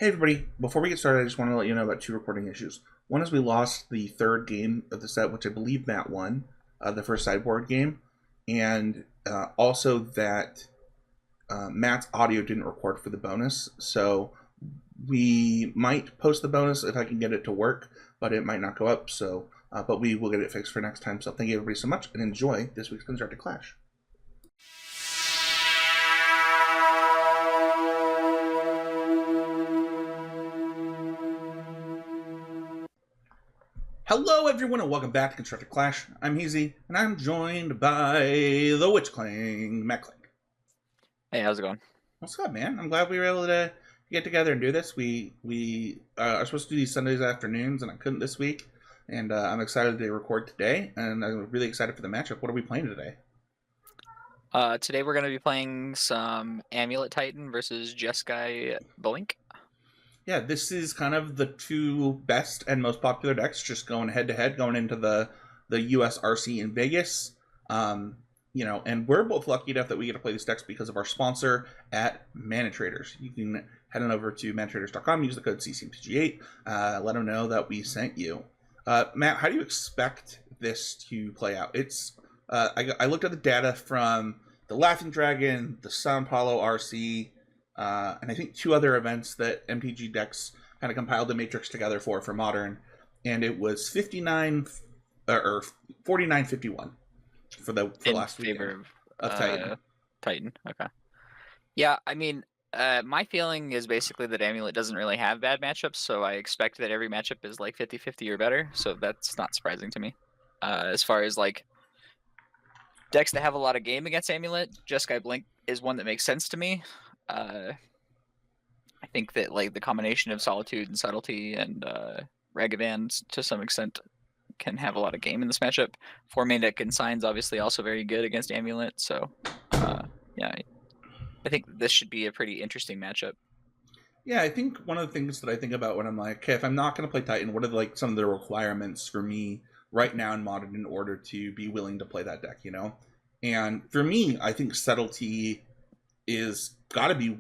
Hey everybody, before we get started, I just want to let you know about two recording issues. One is we lost the third game of the set, which I believe Matt won, the first sideboard game, and also that Matt's audio didn't record for the bonus, so we might post the bonus if I can get it to work, but it might not go up, so but we will get it fixed for next time. So thank you everybody so much, and enjoy this week's Constructed Clash. Hello everyone and welcome back to Constructed Clash. I'm Heezy, and I'm joined by the Witch Clang, Matt Clang. Hey, how's it going? What's up, man? I'm glad we were able to get together and do this. We are supposed to do these Sundays afternoons, and I couldn't this week. And I'm excited to record today, and I'm really excited for the matchup. What are we playing today? Today we're going to be playing some Amulet Titan versus Jeskai Blink. Yeah, this is kind of the two best and most popular decks, just going head to head, going into the US RC in Vegas. And we're both lucky enough that we get to play these decks because of our sponsor at Mana Traders. You can head on over to manatraders.com, use the code CCMTG8, let them know that we sent you. Matt, how do you expect this to play out? It's I looked at the data from the Laughing Dragon, the Sao Paulo RC, and I think two other events that MTG decks kind of compiled the matrix together for Modern, and it was 59 or 49-51 for the last week favor of Titan. Titan, okay. Yeah, I mean, my feeling is basically that Amulet doesn't really have bad matchups, so I expect that every matchup is like 50-50 or better, so that's not surprising to me. As far as like decks that have a lot of game against Amulet, Jeskai Blink is one that makes sense to me. I think that like the combination of Solitude and Subtlety and Ragavan to some extent can have a lot of game in this matchup. 4-mana Consign's obviously also very good against Amulet, so yeah, I think this should be a pretty interesting matchup. Yeah, I think one of the things that I think about when I'm like, okay, if I'm not going to play Titan, what are like some of the requirements for me right now in Modern in order to be willing to play that deck, you know? And for me, I think Subtlety is got to be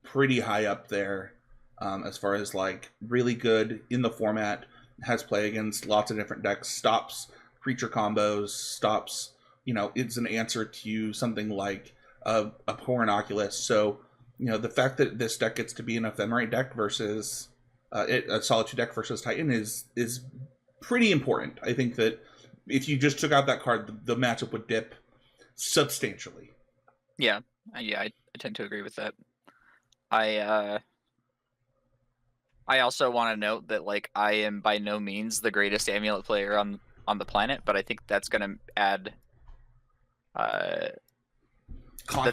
pretty high up there as far as like really good in the format, has play against lots of different decks, stops creature combos, stops, it's an answer to something like a poor Inoculus. So, the fact that this deck gets to be an Ephemerate deck versus a Solitude deck versus Titan is pretty important. I think that if you just took out that card, the matchup would dip substantially. Yeah, I tend to agree with that. I also want to note that like I am by no means the greatest Amulet player on the planet, but I think that's going to add that's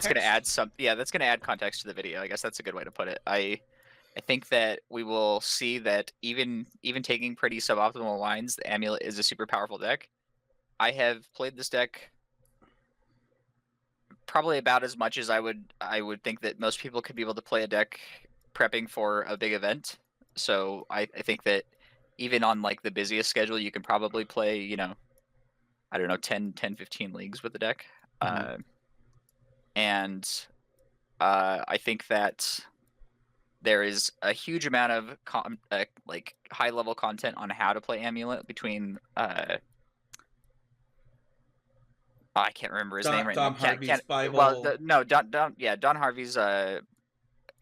going to add that's going to add context to the video. I guess that's a good way to put it. I think that we will see that even taking pretty suboptimal lines, the Amulet is a super powerful deck. I have played this deck probably about as much as I would think that most people could be able to play a deck prepping for a big event. So I think that even on like the busiest schedule, you can probably play, I don't know, 10, 15 leagues with the deck. Mm-hmm. I think that there is a huge amount of like high level content on how to play Amulet between I can't remember his name right now. Harvey's Bible. Well, Don Harvey's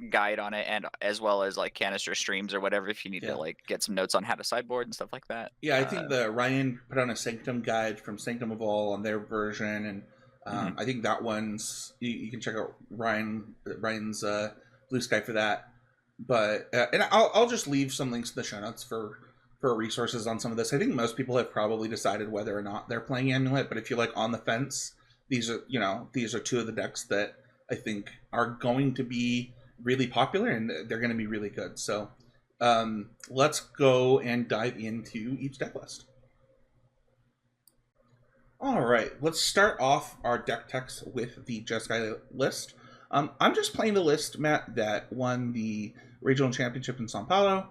guide on it, and as well as like Canister streams or whatever if you need to like get some notes on how to sideboard and stuff like that. Yeah, I think the Ryan put on a Sanctum guide from Sanctum of All on their version, and I think that one's you can check out Ryan's Blue Sky for that. But and I'll just leave some links in the show notes for resources on some of this. I think most people have probably decided whether or not they're playing Amulet, but if you're like on the fence, these are two of the decks that I think are going to be really popular and they're going to be really good. So let's go and dive into each deck list. All right, let's start off our deck text with the Jeskai list. I'm just playing the list, Matt, that won the regional championship in Sao Paulo.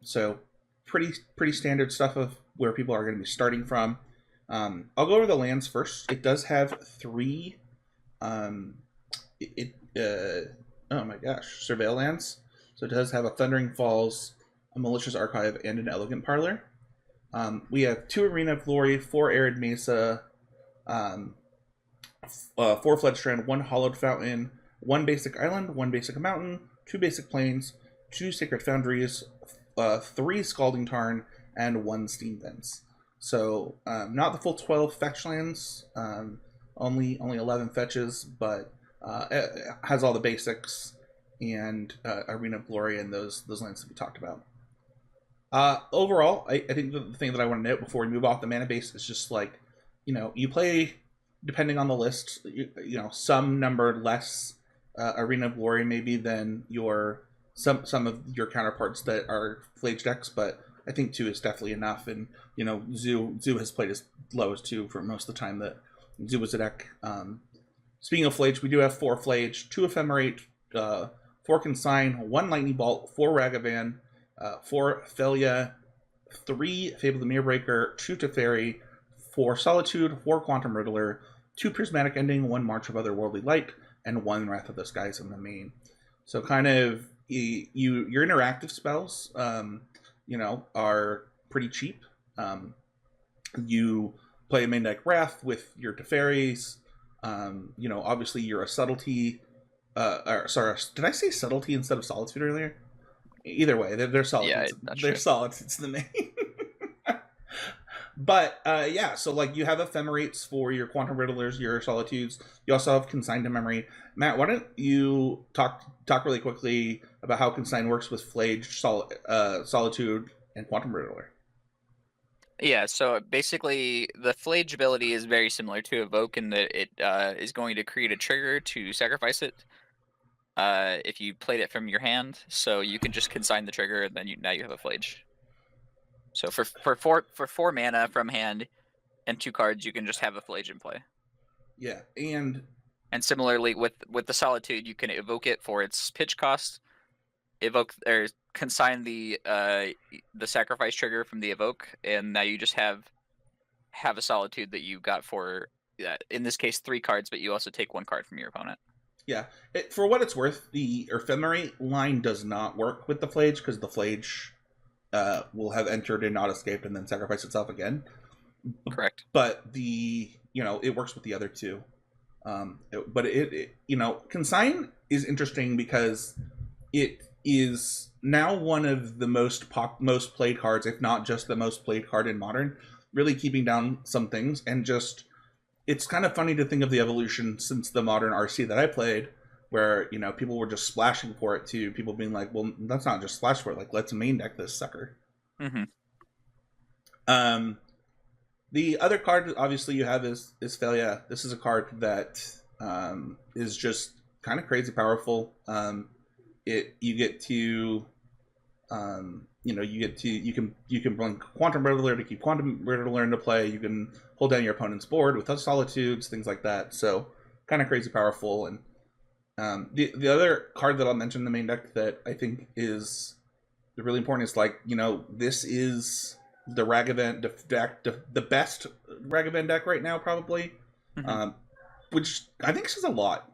So pretty standard stuff of where people are going to be starting from. I'll go over the lands first. It does have three oh my gosh, surveil lands. So it does have a Thundering Falls, a Malicious Archive, and an Elegant Parlor. We have 2 Arena of Glory, 4 Arid Mesa, 4 Floodstrand, 1 Hollowed Fountain, 1 Basic Island, 1 Basic Mountain, 2 Basic Plains, 2 Sacred Foundries, 3 Scalding Tarn, and 1 Steam Vents. So not the full 12 fetch lands, only 11 fetches, but it has all the basics and Arena of Glory and those lands that we talked about. Overall, I think the thing that I want to note before we move off the mana base is just like, you play, depending on the list, some number less Arena of Glory maybe than some of your counterparts that are Flage decks, but I think 2 is definitely enough. And Zoo has played as low as 2 for most of the time that Zoo was a deck. Speaking of Flage, we do have 4 Flage, 2 Ephemerate, 4 Consign, 1 Lightning Bolt, 4 Ragavan, 4 Thalia, 3 Fable the Mirrorbreaker, 2 Teferi, 4 Solitude, 4 Quantum Riddler, 2 Prismatic Ending, 1 March of Otherworldly Light, and 1 Wrath of the Skies in the main. So kind of your interactive spells, are pretty cheap. You play a main deck Wrath with your Teferis. Obviously you're a Subtlety. Sorry, did I say Subtlety instead of Solitude earlier? Either way, they're Solitudes. Yeah, they're Solitudes in the name. But so like you have Ephemerates for your Quantum Riddlers, your Solitudes. You also have Consign to Memory. Matt, why don't you talk really quickly about how Consign works with Flage, Solitude, and Quantum Riddler? Yeah, so basically the Flage ability is very similar to Evoke in that it is going to create a trigger to sacrifice it if you played it from your hand. So you can just consign the trigger, and then now you have a Flage. So for 4 mana from hand and 2 cards, you can just have a Flage in play. Yeah, and similarly with the Solitude, you can evoke it for its pitch cost, evoke or consign the sacrifice trigger from the evoke, and now you just have a Solitude that you got for in this case 3 cards, but you also take 1 card from your opponent. Yeah, for what it's worth, the Ephemerate line does not work with the Flage because the Flage will have entered and not escaped and then sacrifice itself again. Correct. But it works with the other 2. Consign is interesting because it is now one of the most played cards, if not just the most played card in Modern, really keeping down some things. And just, it's kind of funny to think of the evolution since the Modern RC that I played, where people were just splashing for it, to people being like, well, that's not just splash for it, like, let's main deck this sucker. Mm-hmm. The other card obviously you have is Thalia. This is a card that is just kind of crazy powerful. You can bring Quantum Riddler to keep Quantum Riddler into play. You can hold down your opponent's board with Solitudes, things like that. So kind of crazy powerful. And the other card that I'll mention in the main deck that I think is really important is this is the Ragavan deck, the best Ragavan deck right now, probably. Mm-hmm. Which I think says a lot,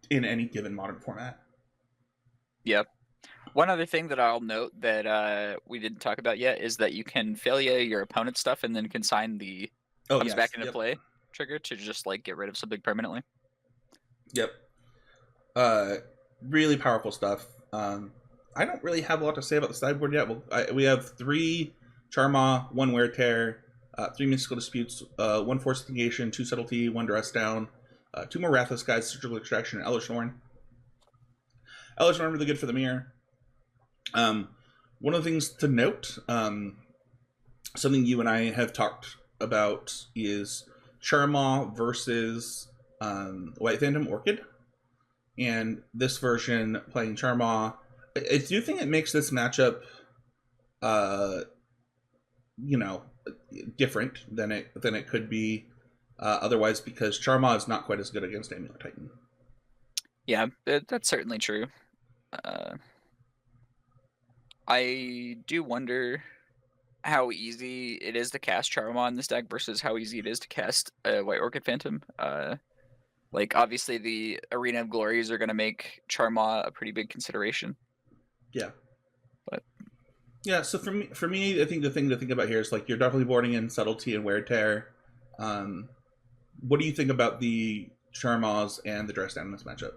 in any given Modern format. Yep. One other thing that I'll note that we didn't talk about yet is that you can failure your opponent's stuff and then consign the comes back into play trigger to just get rid of something permanently. Yep. Really powerful stuff. I don't really have a lot to say about the sideboard yet. We have 3 Charma, 1 Wear Tear, 3 Mystical Disputes, 1 Force Negation, 2 Subtlety, 1 Dress Down, 2 more Wrath of Skies, Surgical Extraction, and Elvish Norn. Elvish Norn really good for the mirror. One of the things to note, something you and I have talked about, is Charma versus White Phantom Orchid. And this version playing Charma, I do think it makes this matchup different than it could be otherwise, because Charma is not quite as good against Amulet Titan. Yeah, that's certainly true. I do wonder how easy it is to cast Charma in this deck versus how easy it is to cast White Orchid Phantom. Obviously the Arena of Glories are going to make Charma a pretty big consideration. Yeah. But Yeah, so for me, I think the thing to think about here is like you're definitely boarding in subtlety and wear tear. Um, what do you think about the Charmaz and the dress down in this matchup?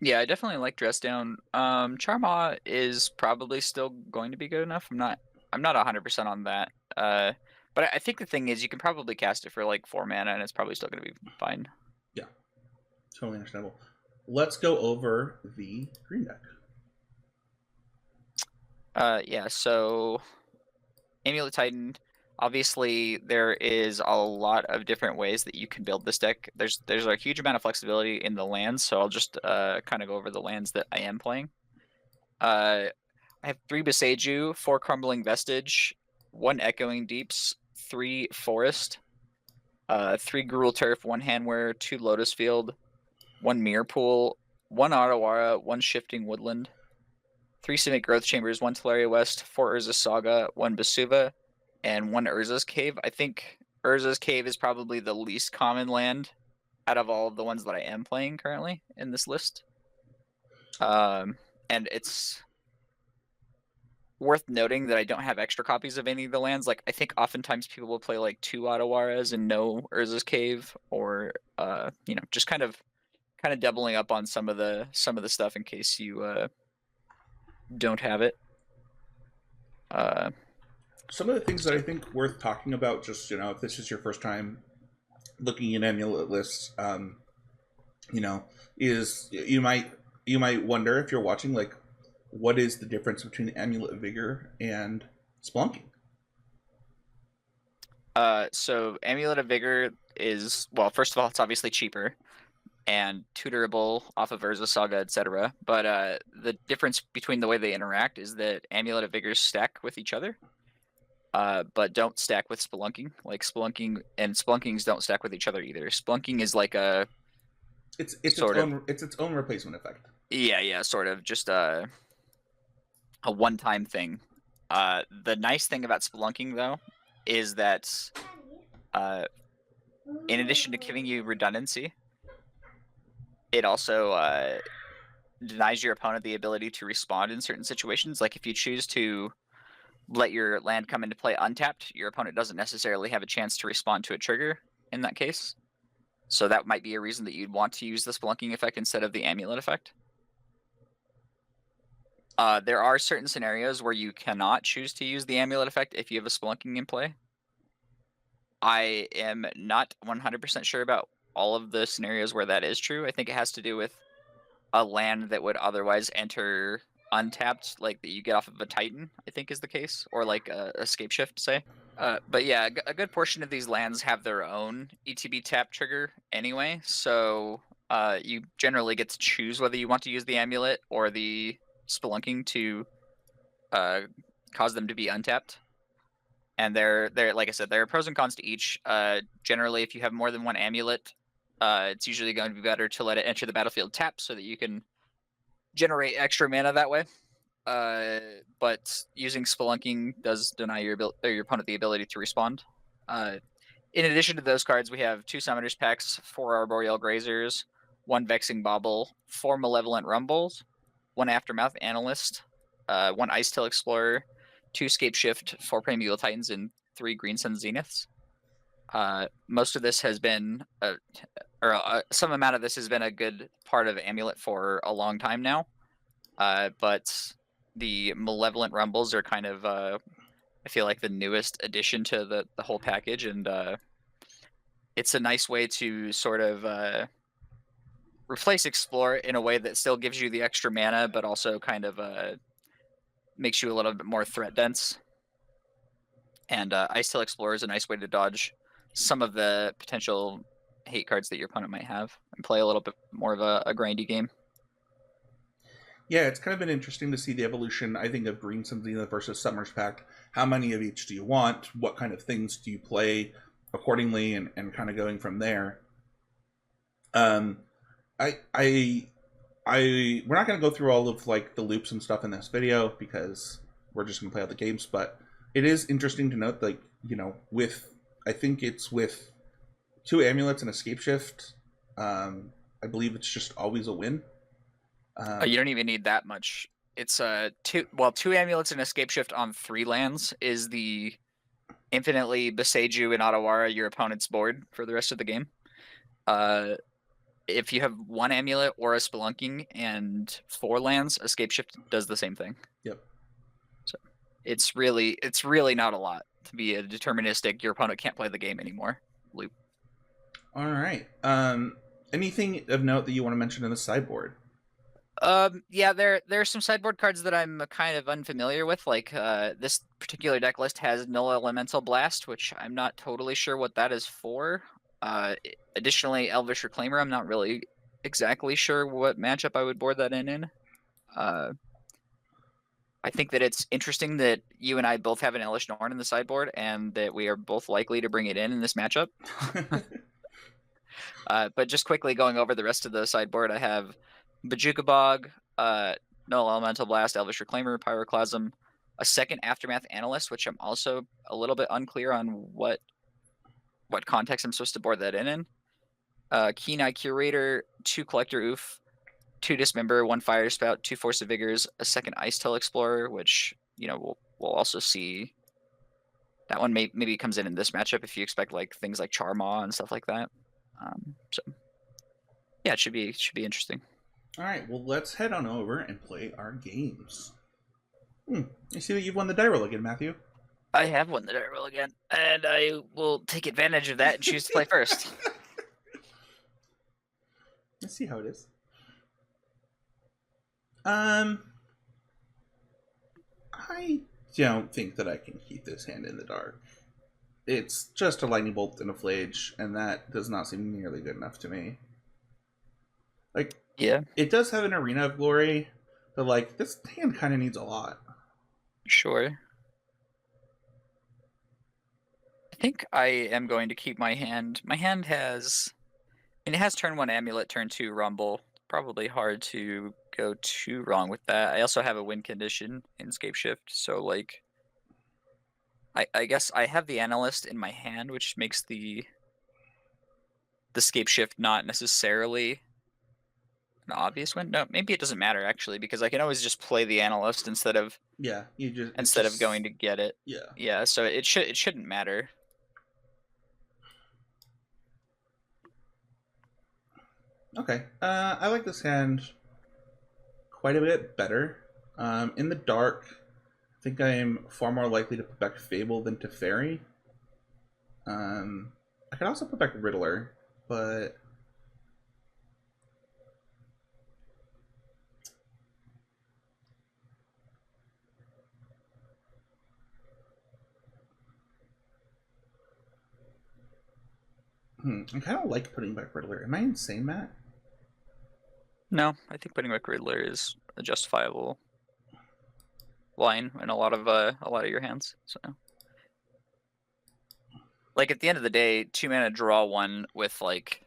yeah, I definitely like Dress Down. Charma is probably still going to be good enough. I'm not 100% on that. But I think the thing is you can probably cast it for like 4 mana and it's probably still going to be fine. Yeah, totally understandable. Let's go over the green deck. Yeah, so Amulet Titan. Obviously, there is a lot of different ways that you can build this deck. There's a huge amount of flexibility in the lands, so I'll just kind of go over the lands that I am playing. I have 3 Boseiju, 4 Crumbling Vestige, 1 Echoing Deeps, 3 Forest, 3 Gruul Turf, 1 Handwear, 2 Lotus Field, 1 Mirror Pool, 1 Otawara, 1 Shifting Woodland, 3 Simic Growth Chambers, 1 Teleria West, 4 Urza's Saga, 1 Basuva, and 1 Urza's Cave. I think Urza's Cave is probably the least common land out of all of the ones that I am playing currently in this list. And it's worth noting that I don't have extra copies of any of the lands. Like I think oftentimes people will play like 2 Otawaras and no Urza's Cave, or just kind of doubling up on some of the stuff in case you don't have it. Some of the things that I think worth talking about, just if this is your first time looking at amulet lists, is you might wonder if you're watching, like, what is the difference between Amulet Vigor and Splunking? So Amulet of Vigor is, well, first of all, it's obviously cheaper and tutorable off of Urza Saga, etc. But the difference between the way they interact is that Amulet of Vigors stack with each other, but don't stack with Spelunking. Like Spelunking and Spelunkings don't stack with each other either. Spelunking is like it's its own replacement effect. Yeah, sort of just a one-time thing. The nice thing about Spelunking though is that in addition to giving you redundancy, it also denies your opponent the ability to respond in certain situations. Like if you choose to let your land come into play untapped, your opponent doesn't necessarily have a chance to respond to a trigger in that case. So that might be a reason that you'd want to use the Spelunking effect instead of the Amulet effect. There are certain scenarios where you cannot choose to use the Amulet effect if you have a Spelunking in play. I am not 100% sure about all of the scenarios where that is true. I think it has to do with a land that would otherwise enter untapped, like that you get off of a Titan, I think is the case, or like a Escape Shift, say. But yeah, a good portion of these lands have their own ETB tap trigger anyway, so you generally get to choose whether you want to use the Amulet or the Spelunking to cause them to be untapped. And they're like I said, there are pros and cons to each. Generally, if you have more than one Amulet, it's usually going to be better to let it enter the battlefield tapped so that you can generate extra mana that way. But using Spelunking does deny your opponent the ability to respond. In addition to those cards, we have 2 Summoners Packs, 4 Arboreal Grazers, 1 Vexing Bauble, 4 Malevolent Rumbles, 1 Aftermath Analyst, 1 Ice Tail Explorer, 2 Scape Shift, 4 Primeval Titans, and 3 Green Sun Zeniths. Most of this has been, some amount of this has been a good part of Amulet for a long time now. But the Malevolent Rumbles are kind of, I feel like, the newest addition to the whole package, and it's a nice way to sort of replace Explore in a way that still gives you the extra mana, but also kind of makes you a little bit more threat dense. And Ice Tail Explorer is a nice way to dodge some of the potential hate cards that your opponent might have and play a little bit more of a grindy game. Yeah, it's kind of been interesting to see the evolution, I think, of Green Sun Zenith versus Summer's Pact. How many of each do you want? What kind of things do you play accordingly, and kind of going from there. We're not going to go through all of like the loops and stuff in this video because we're just going to play out the games, but it is interesting to note, like, I think it's with 2 Amulets and Escape Shift, I believe it's just always a win. You don't even need that much it's two amulets and escape shift on 3 lands is the infinitely Boseiju and Otawara your opponent's board for the rest of the game. If you have 1 amulet or a spelunking and 4 lands, escape shift does the same thing. Yep. So it's really not a lot to be a deterministic your opponent can't play the game anymore loop. All right. Anything of note that you want to mention in the sideboard? Yeah, there are some sideboard cards that I'm kind of unfamiliar with. Like this particular deck list has Null Elemental Blast, which I'm not totally sure what that is for. Additionally, Elvish Reclaimer, I'm not really exactly sure what matchup I would board that in. I think that it's interesting that you and I both have an Elish Norn in the sideboard, and that we are both likely to bring it in this matchup. But just quickly going over the rest of the sideboard, I have Bojuka Bog, Null Elemental Blast, Elvish Reclaimer, Pyroclasm, a second Aftermath Analyst, which I'm also a little bit unclear on what context I'm supposed to board that in. Keen Eye Curator, 2 Collector Oof, 2 Dismember, 1 Fire Spout, 2 Force of Vigors, a second Ice Tail Explorer, which, you know, we'll also see. That one maybe comes in this matchup if you expect like things like Charmaw and stuff like that. So yeah, it should be interesting. All right, well, let's head on over and play our games. I see that you've won the die roll again, Matthew. I have won the die roll again, and I will take advantage of that and choose to play first. Let's see how it is. I don't think that I can keep this hand in the dark. It's just a lightning bolt and a flage, and that does not seem nearly good enough to me. Like, yeah, it does have an Arena of Glory, but like this hand kind of needs a lot. Sure. I think I am going to keep my hand. My hand has, it has turn 1 Amulet, turn 2 Rumble. Probably hard to go too wrong with that. I also have a win condition in Escape Shift, so like, I guess I have the Analyst in my hand, which makes the Escape Shift not necessarily an obvious win. No, maybe it doesn't matter actually, because I can always just play the Analyst instead of of going to get it. Yeah. So it shouldn't matter. Okay. I like this hand quite a bit better. In the dark, I think I am far more likely to put back Fable than Teferi. I could also put back Riddler, but I kind of like putting back Riddler. Am I insane, Matt? No, I think putting back Riddler is a justifiable line in a lot of your hands. So, like at the end of the day, 2 mana draw 1 with like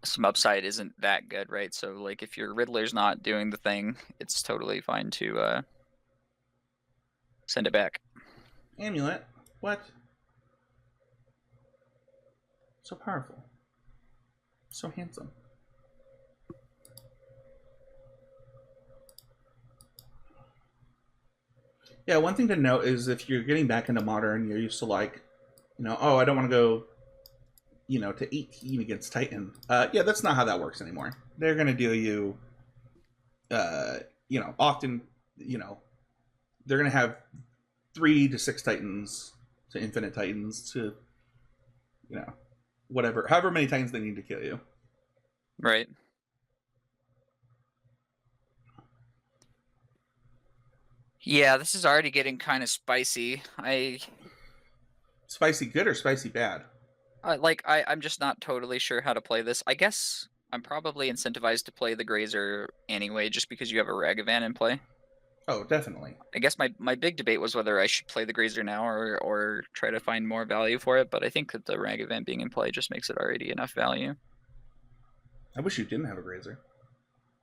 some upside isn't that good, right? So like if your Riddler's not doing the thing, it's totally fine to send it back. Amulet? What? So powerful. So handsome. Yeah, one thing to note is if you're getting back into Modern, you're used to like, oh, I don't want to go, to 18 against Titan. Yeah, that's not how that works anymore. They're going to deal you, often, they're going to have 3 to 6 Titans to infinite Titans to, however many Titans they need to kill you. Right. Yeah, this is already getting kind of spicy. Spicy good or spicy bad? I'm just not totally sure how to play this. I guess I'm probably incentivized to play the Grazer anyway, just because you have a Ragavan in play. Oh, definitely. I guess my big debate was whether I should play the Grazer now or try to find more value for it, but I think that the Ragavan being in play just makes it already enough value. I wish you didn't have a Grazer.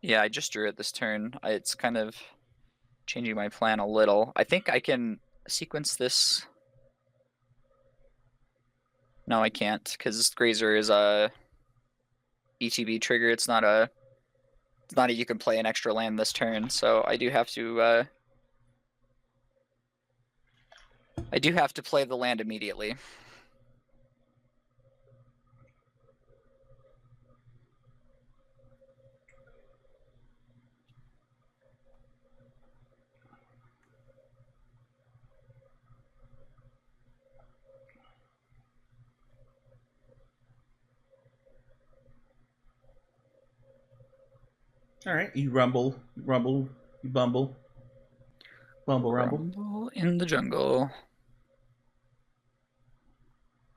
Yeah, I just drew it this turn. It's kind of changing my plan a little. I think I can sequence this. No, I can't, because Grazer is a ETB trigger. It's not a It's not that you can play an extra land this turn, so I do have to play the land immediately. All right, you rumble, rumble, you bumble, bumble, rumble. Rumble in the jungle.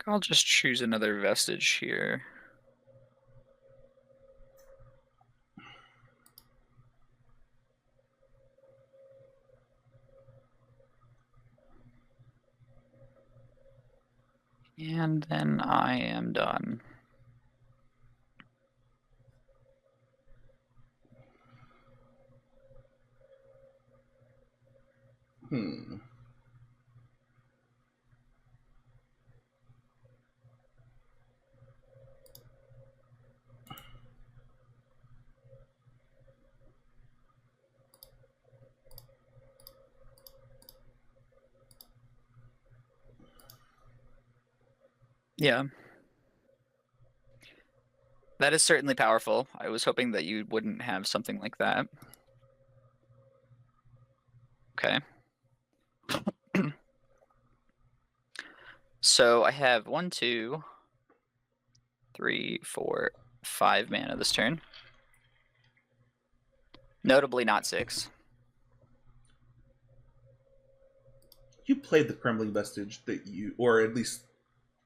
I'll just choose another vestige here. And then I am done. Yeah. That is certainly powerful. I was hoping that you wouldn't have something like that. Okay. So I have 1, 2, 3, 4, 5 mana this turn. Notably not 6. You played the Crumbling Vestige that you, or at least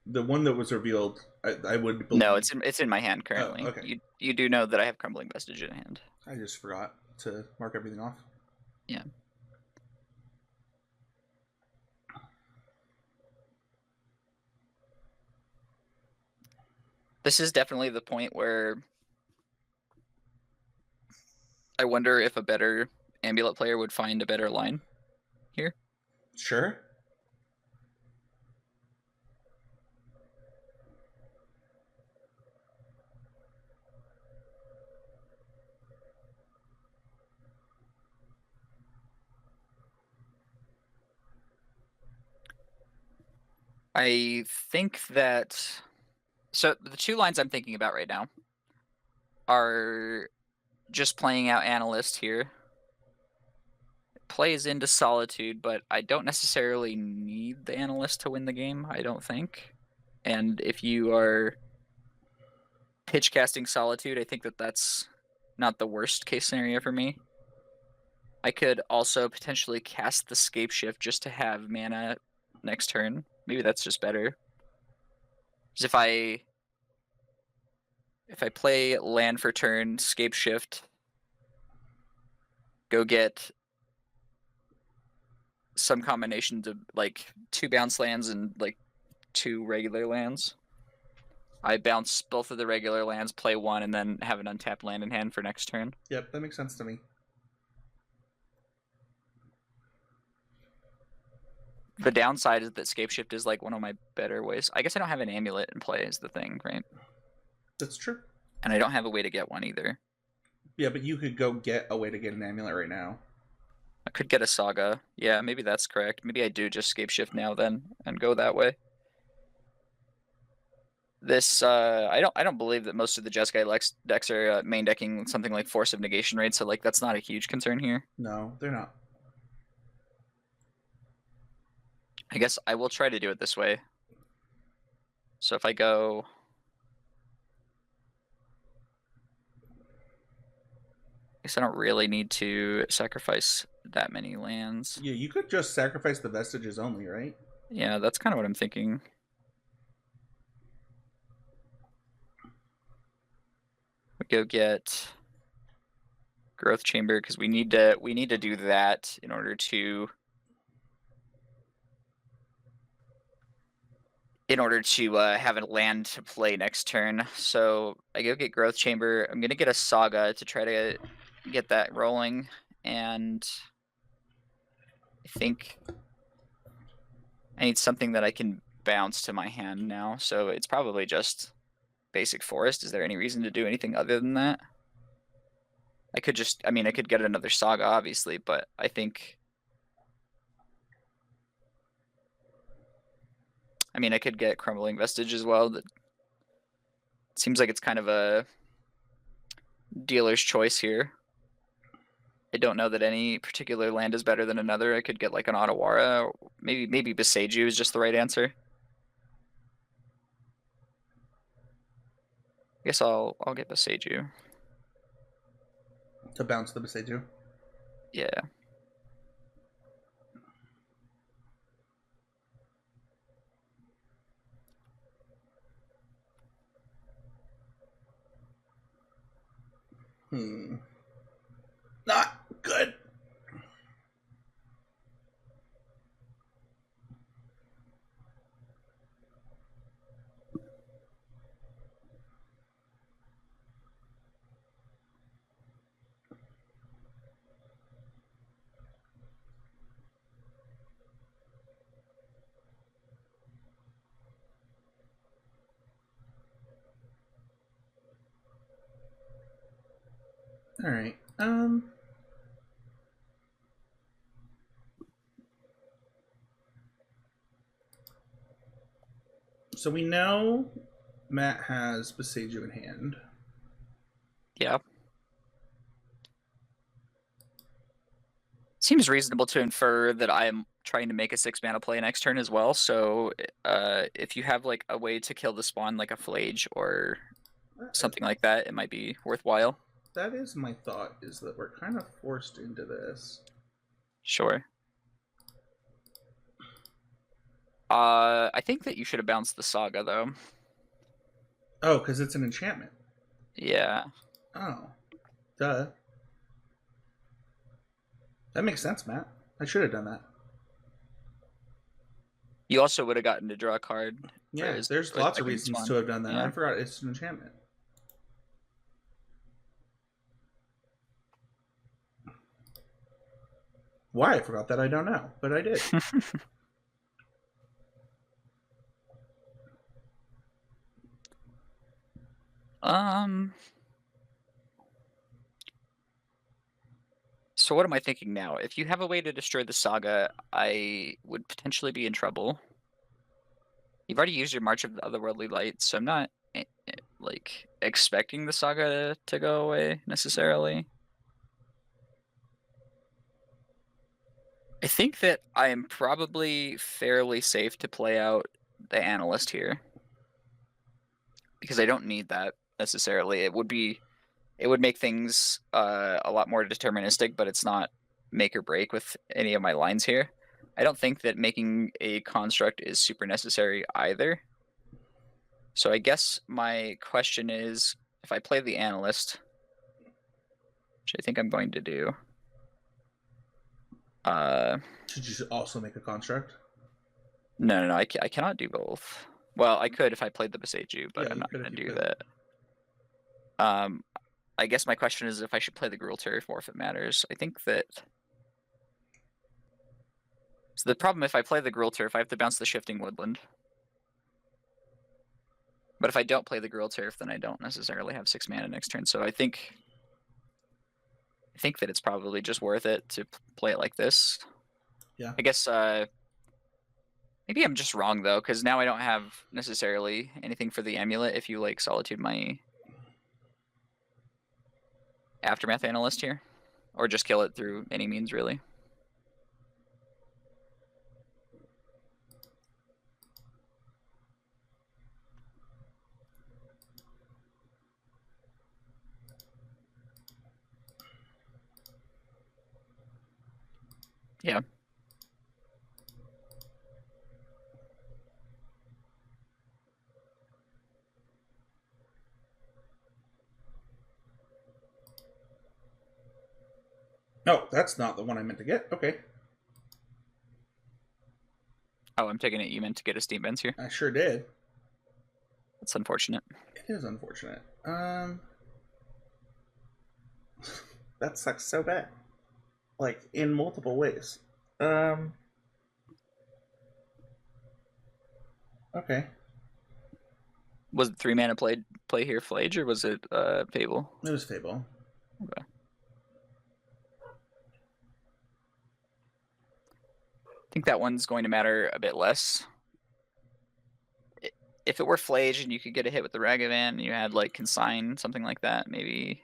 the one that was revealed. I would believe. No, it's in my hand currently. Oh, okay. You do know that I have Crumbling Vestige in hand. I just forgot to mark everything off. Yeah. This is definitely the point where I wonder if a better Amulet player would find a better line here. Sure. I think that... So the two lines I'm thinking about right now are just playing out Analyst here. It plays into Solitude, but I don't necessarily need the Analyst to win the game, I don't think. And if you are pitch casting Solitude, I think that that's not the worst case scenario for me. I could also potentially cast the Scape Shift just to have mana next turn. Maybe that's just better. Because if I play land for turn, Scape Shift, go get some combinations of like 2 bounce lands and like 2 regular lands. I bounce both of the regular lands, play 1, and then have an untapped land in hand for next turn. Yep, that makes sense to me. The downside is that Scape Shift is like one of my better ways. I guess I don't have an Amulet in play is the thing, right? That's true. And I don't have a way to get one either. Yeah, but you could go get a way to get an amulet right now. I could get a Saga. Yeah, maybe that's correct. Maybe I do just Scape Shift now then and go that way. This I don't believe that most of the Jeskai decks are main decking something like Force of Negation, right? So like that's not a huge concern here. No, they're not. I guess I will try to do it this way. So if I go... I guess I don't really need to sacrifice that many lands. Yeah, you could just sacrifice the vestiges only, right? Yeah, that's kind of what I'm thinking. We go get Growth Chamber because we need to do that in order to have a land to play next turn. So I go get Growth Chamber. I'm gonna get a Saga to try to get that rolling, and I think I need something that I can bounce to my hand now. So it's probably just basic Forest. Is there any reason to do anything other than that? I could just, I mean, I could get another Saga, obviously, but I think, I mean, I could get Crumbling Vestige as well. That seems like it's kind of a dealer's choice here. I don't know that any particular land is better than another. I could get like an Otawara, or maybe Beseiju is just the right answer. I guess I'll get Beseiju. To bounce the Beseiju. Yeah. Not good. All right. So we know Matt has Beseiju in hand. Yeah. Seems reasonable to infer that I am trying to make a 6-mana play next turn as well. So if you have like a way to kill the spawn like a Flage or something like that, it might be worthwhile. That is my thought, is that we're kind of forced into this. Sure. I think that you should have bounced the Saga though. Oh, because it's an enchantment. Yeah. Oh. Duh. That makes sense, Matt. I should have done that. You also would have gotten to draw a card. Yeah, there's lots of reasons to have done that. Yeah. I forgot it's an enchantment. Why I forgot that, I don't know, but I did. So what am I thinking now? If you have a way to destroy the Saga, I would potentially be in trouble. You've already used your March of the Otherworldly Light, so I'm not like expecting the Saga to go away necessarily. I think that I am probably fairly safe to play out the Analyst here, because I don't need that necessarily. It would make things a lot more deterministic, but it's not make or break with any of my lines here. I don't think that making a construct is super necessary either. So I guess my question is, if I play the Analyst, which I think I'm going to do. Should you also make a construct? No, I cannot do both. Well, I could if I played the Beseiju, but I'm not going to do that. I guess my question is if I should play the Gruul Turf or if it matters. I think that... So the problem, if I play the Gruul Turf, I have to bounce the Shifting Woodland. But if I don't play the Gruul Turf, then I don't necessarily have 6 mana next turn. So I think that it's probably just worth it to play it like this. Yeah. I guess maybe I'm just wrong though, because now I don't have necessarily anything for the amulet if you like Solitude my Aftermath Analyst here. Or just kill it through any means, really. Yeah. No, that's not the one I meant to get. Okay. Oh, I'm taking it you meant to get a Steam Benz here? I sure did. That's unfortunate. It is unfortunate. That sucks so bad. Like, in multiple ways. Okay. Was it 3 mana play here Flage, or was it Fable? It was Fable. Okay. think that one's going to matter a bit less. If it were Flage and you could get a hit with the Ragavan and you had like Consign, something like that, maybe.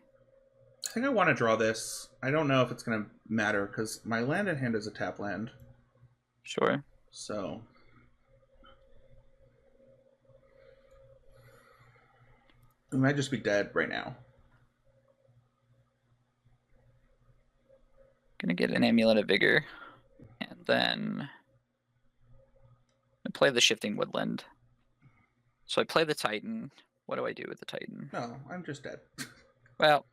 I think I want to draw this. I don't know if it's going to matter because my land in hand is a tap land. Sure. So we might just be dead right now. Gonna get an Amulet of Vigor. And then I play the Shifting Woodland. So I play the Titan. What do I do with the Titan? No, I'm just dead. Well,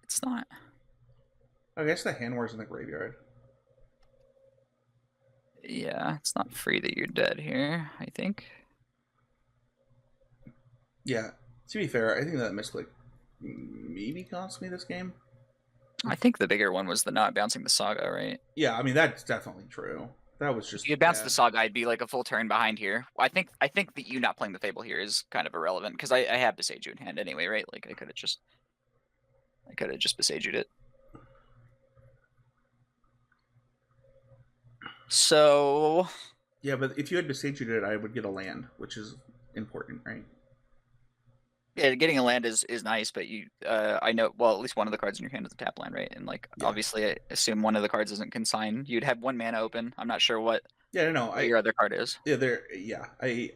it's not. I guess the hand war's in the graveyard. Yeah, it's not free that you're dead here, I think. Yeah, to be fair, I think that Misclick maybe cost me this game. I think the bigger one was the not bouncing the Saga, right? Yeah, I mean that's definitely true. That was just if you bounce the Saga, I'd be like a full turn behind here. I think that you not playing the Fable here is kind of irrelevant because I have Beseiju in hand anyway, right? Like I could have just Beseiju'd it. So yeah, but if you had Beseiju'd it, I would get a land, which is important, right? Yeah, getting a land is nice, but you I know at least one of the cards in your hand is a tap land, right? And like obviously I assume one of the cards isn't consigned. You'd have 1 mana open. I'm not sure what your other card is. Yeah,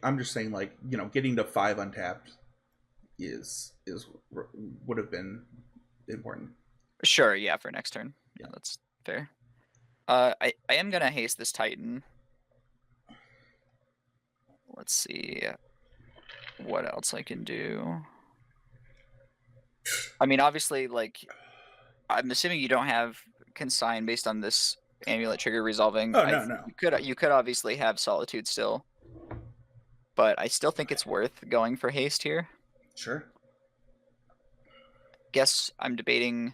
I'm just saying like, getting to 5 untapped is would have been important. Sure, yeah, for next turn. Yeah, that's fair. I am gonna haste this Titan. Let's see what else I can do. I mean, obviously, like, I'm assuming you don't have Consign based on this Amulet trigger resolving. Oh, no. You could obviously have Solitude still, but I still think it's worth going for haste here. Sure. Guess I'm debating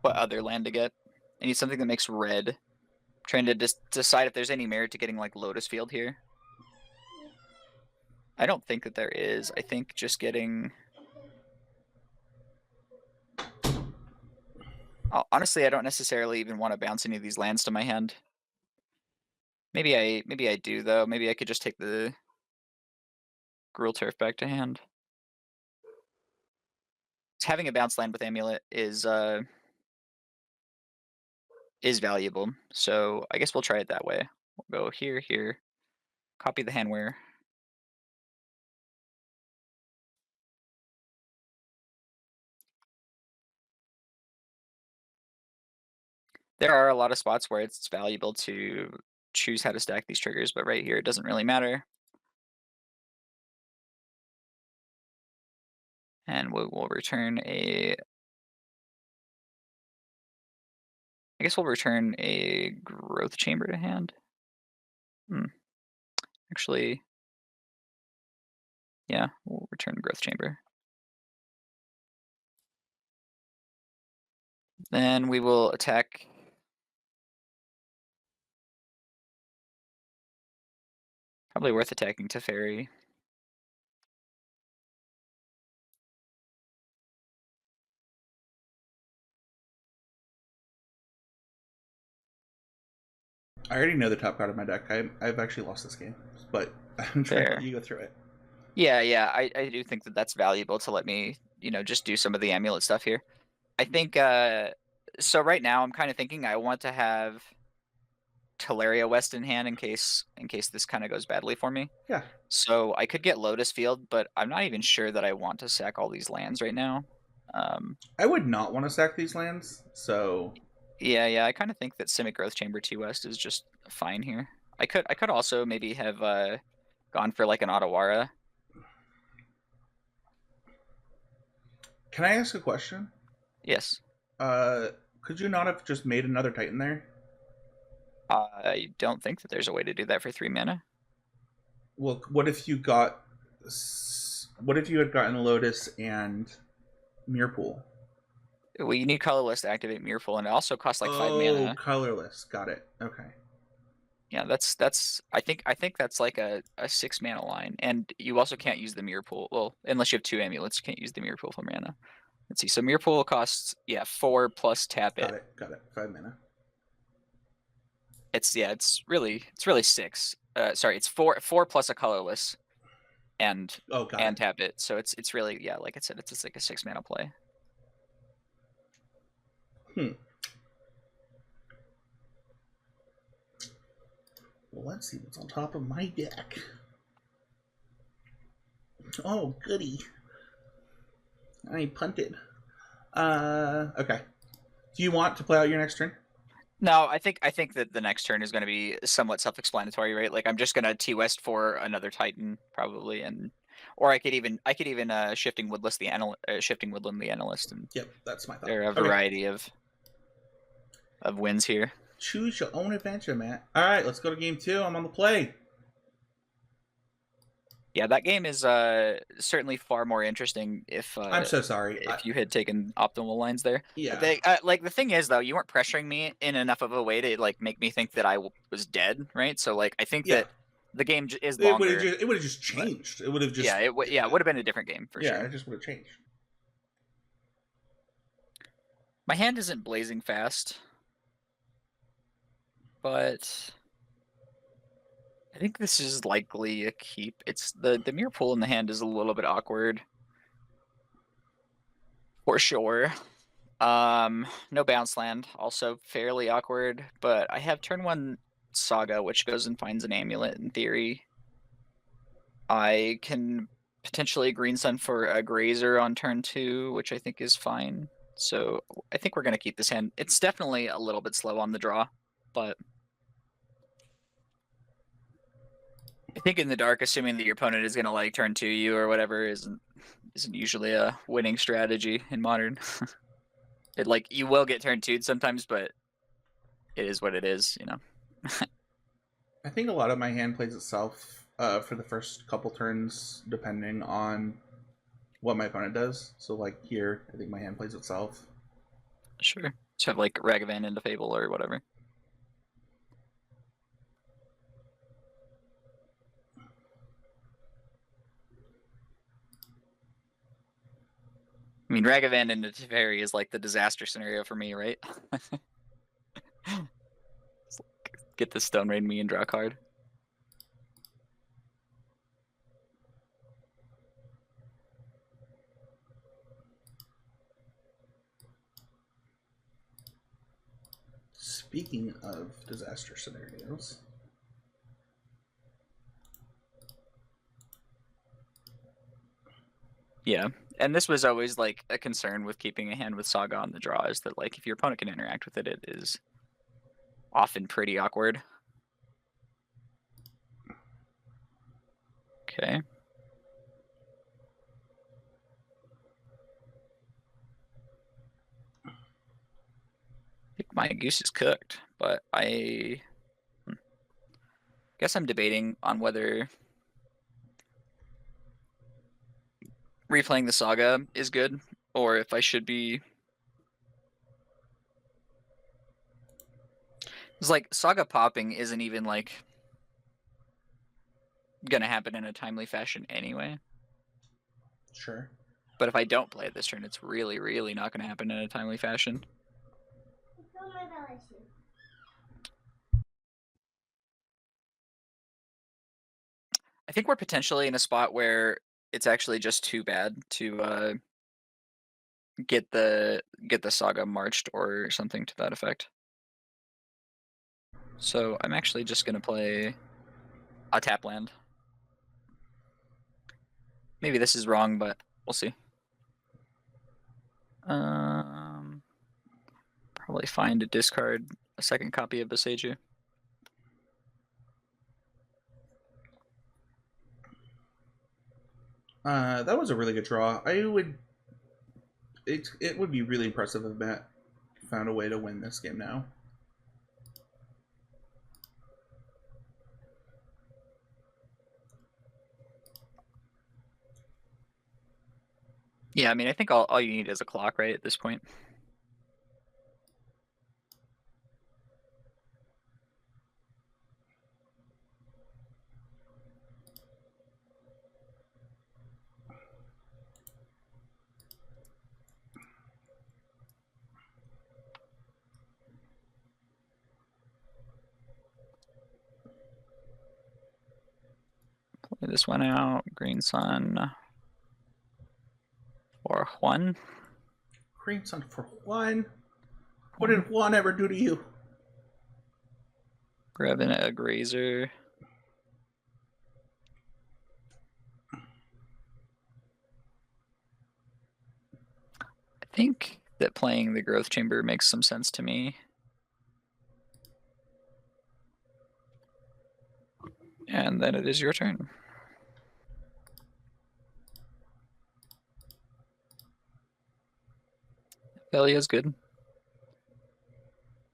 what other land to get. I need something that makes red. Trying to decide if there's any merit to getting like Lotus Field here. I don't think that there is. I think just getting... honestly, I don't necessarily even want to bounce any of these lands to my hand. Maybe I do though. Maybe I could just take the Gruul Turf back to hand. Having a bounce land with Amulet is valuable. So I guess we'll try it that way. We'll go here, copy the handware. There are a lot of spots where it's valuable to choose how to stack these triggers, but right here it doesn't really matter. And we'll return a... I guess we'll return a Growth Chamber to hand. Actually, yeah, we'll return Growth Chamber. Then we will attack. Probably worth attacking Teferi. I already know the top card of my deck. I've actually lost this game, but I'm trying to let you go through it. Yeah, I do think that that's valuable to let me, just do some of the Amulet stuff here. I think, so right now I'm kind of thinking I want to have Teleria West in hand in case this kind of goes badly for me. Yeah. So I could get Lotus Field, but I'm not even sure that I want to sack all these lands right now. I would not want to sack these lands, so... Yeah, I kind of think that Simic Growth Chamber 2 West is just fine here. I could also maybe have gone for like an Otawara. Can I ask a question? Yes. Could you not have just made another Titan there? I don't think that there's a way to do that for 3 mana. Well, what if you had gotten Lotus and Mirrorpool? Well, you need colorless to activate Mirrorpool, and it also costs like 5 mana. Oh, colorless. Got it. Okay. Yeah, that's. I think that's like a 6 mana line, and you also can't use the Mirrorpool. Well, unless you have 2 amulets, you can't use the Mirrorpool for mana. Let's see. So Mirror Pool costs 4 plus tap it. Got it. 5 mana. It's really 6. Sorry, it's 4 plus a colorless, and tap it. So it's really like I said, it's like a 6 mana play. Well, let's see what's on top of my deck. Oh, goody. I punted. Okay. Do you want to play out your next turn? No, I think that the next turn is going to be somewhat self-explanatory, right? Like I'm just going to T-West for another Titan probably, or I could even Shifting Woodland the Analyst, and yep, that's my thought. There are a variety of wins here. Choose your own adventure, Matt. All right, let's go to game 2. I'm on the play. Yeah, that game is certainly far more interesting if I'm so sorry. If you had taken optimal lines there. Yeah. Like the thing is though, you weren't pressuring me in enough of a way to like make me think that I was dead, right? So like I think that the game is longer. It would have just changed. It would have just it would have been a different game for sure. Yeah, it just would have changed. My hand isn't blazing fast, but I think this is likely a keep. It's the Mirror Pool in the hand is a little bit awkward, for sure. No bounce land, also fairly awkward. But I have turn 1 Saga, which goes and finds an amulet. In theory, I can potentially green sun for a Grazer on turn 2, which I think is fine. So I think we're gonna keep this hand. It's definitely a little bit slow on the draw, but I think in the dark, assuming that your opponent is gonna like turn 2 you or whatever, isn't usually a winning strategy in Modern. It like you will get turn 2'd sometimes, but it is what it is, you know. I think a lot of my hand plays itself for the first couple turns, depending on what my opponent does. So like here, I think my hand plays itself. Sure. So have like Ragavan into Fable or whatever. I mean, Ragavan into Teferi is like the disaster scenario for me, right? Get the Stone Rain me and draw a card. Speaking of disaster scenarios, yeah, and this was always like a concern with keeping a hand with Saga on the draw, is that like if your opponent can interact with it, it is often pretty awkward. Okay. I think my goose is cooked, but I guess I'm debating on whether replaying the Saga is good, or if I should be. It's like Saga popping isn't even like gonna happen in a timely fashion anyway. Sure. But if I don't play it this turn, it's really, really not gonna happen in a timely fashion. I think we're potentially in a spot where it's actually just too bad to get the Saga marched or something to that effect. So I'm actually just gonna play a tap land. Maybe this is wrong, but we'll see. Probably fine to discard a second copy of Boseiju. That was a really good draw. It would be really impressive if Matt found a way to win this game now. Yeah, I mean, I think all you need is a clock, right, at this point. Play this one out. Green Sun for Juan. Green Sun for Juan. What did Juan ever do to you? Grabbing a Grazer. I think that playing the Growth Chamber makes some sense to me. And then it is your turn. Velia is good.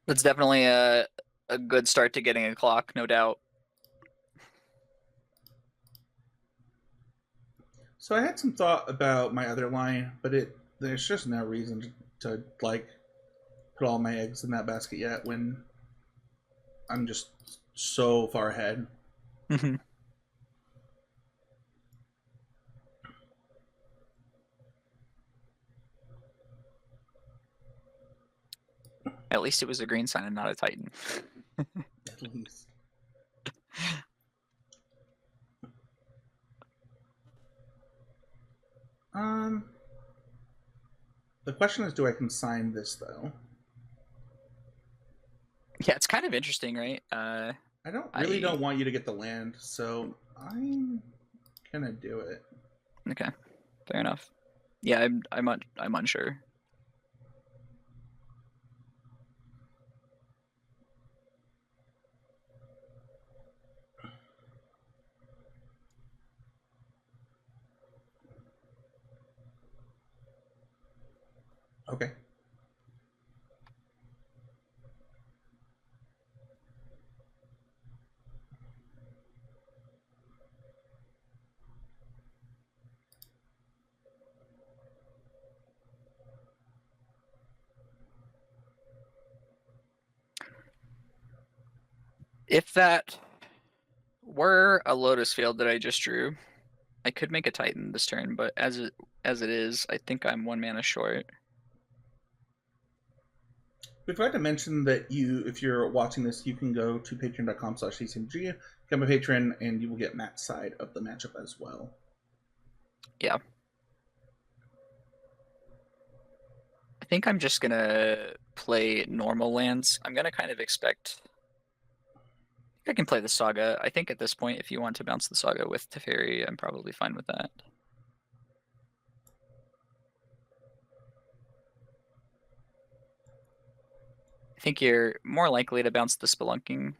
That's definitely a good start to getting a clock, no doubt. So I had some thought about my other line, but there's just no reason to like put all my eggs in that basket yet when I'm just so far ahead. Mm-hmm. At least it was a green sign and not a Titan. At least. The question is, do I consign this though? Yeah, it's kind of interesting, right? I don't want you to get the land, so I'm gonna do it. Okay, fair enough. Yeah, I'm unsure. Okay. If that were a Lotus Field that I just drew, I could make a Titan this turn, but as it is, I think I'm 1 mana short. We forgot to mention that if you're watching this, you can go to patreon.com/ccmg, become a patron, and you will get Matt's side of the matchup as well. Yeah. I think I'm just gonna play normal lands. I'm gonna kind of expect. I can play the Saga. I think at this point, if you want to bounce the Saga with Teferi, I'm probably fine with that. I think you're more likely to bounce the Spelunking.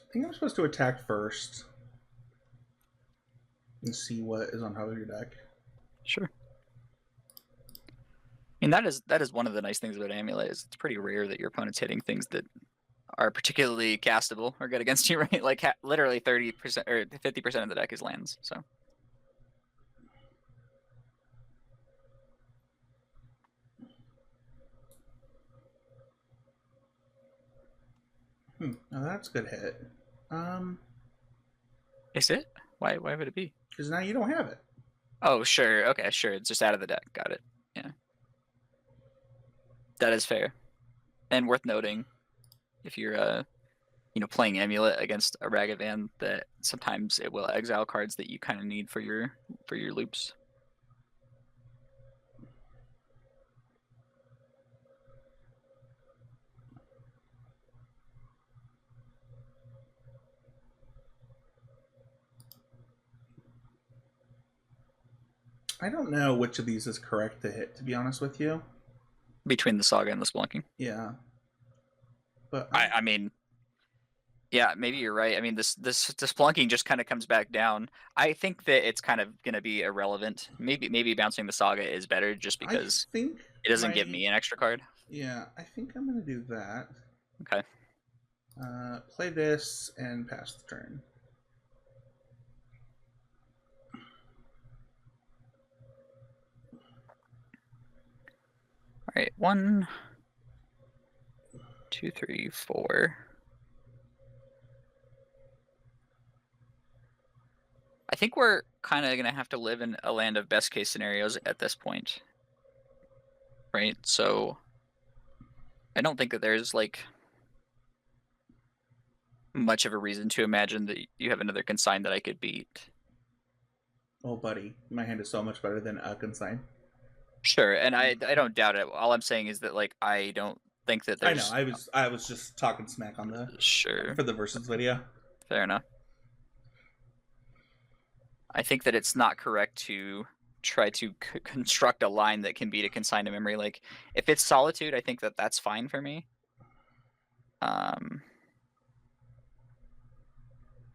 I think I'm supposed to attack first and see what is on top of your deck. Sure. I mean, that is one of the nice things about Amulet is it's pretty rare that your opponent's hitting things that are particularly castable or good against you, right? Like literally 30% or 50% of the deck is lands, so. Now that's a good hit. Is it? Why would it be? Because now you don't have it. Oh, sure. Okay, sure. It's just out of the deck. Got it. Yeah. That is fair. And worth noting, if you're playing Amulet against a Ragavan, that sometimes it will exile cards that you kind of need for your loops. I don't know which of these is correct to hit, to be honest with you. Between the Saga and the Spelunking. Yeah. But I mean, yeah, maybe you're right. I mean, this Spelunking just kind of comes back down. I think that it's kind of going to be irrelevant. Maybe bouncing the Saga is better just because it doesn't give me an extra card. Yeah, I think I'm going to do that. Okay. Play this and pass the turn. All right, 1, 2, 3, 4. think we're kind of gonna have to live in a land of best case scenarios at this point, right? So I don't think that there's like much of a reason to imagine that you have another consign that I could beat. Oh, buddy, my hand is so much better than a consign. Sure, and I don't doubt it. All I'm saying is that like I don't think that I know. there's I was just talking smack on the sure. for the versus video. Fair enough. I think that it's not correct to try to construct a line that can beat a consign to memory. Like if it's Solitude, I think that that's fine for me. I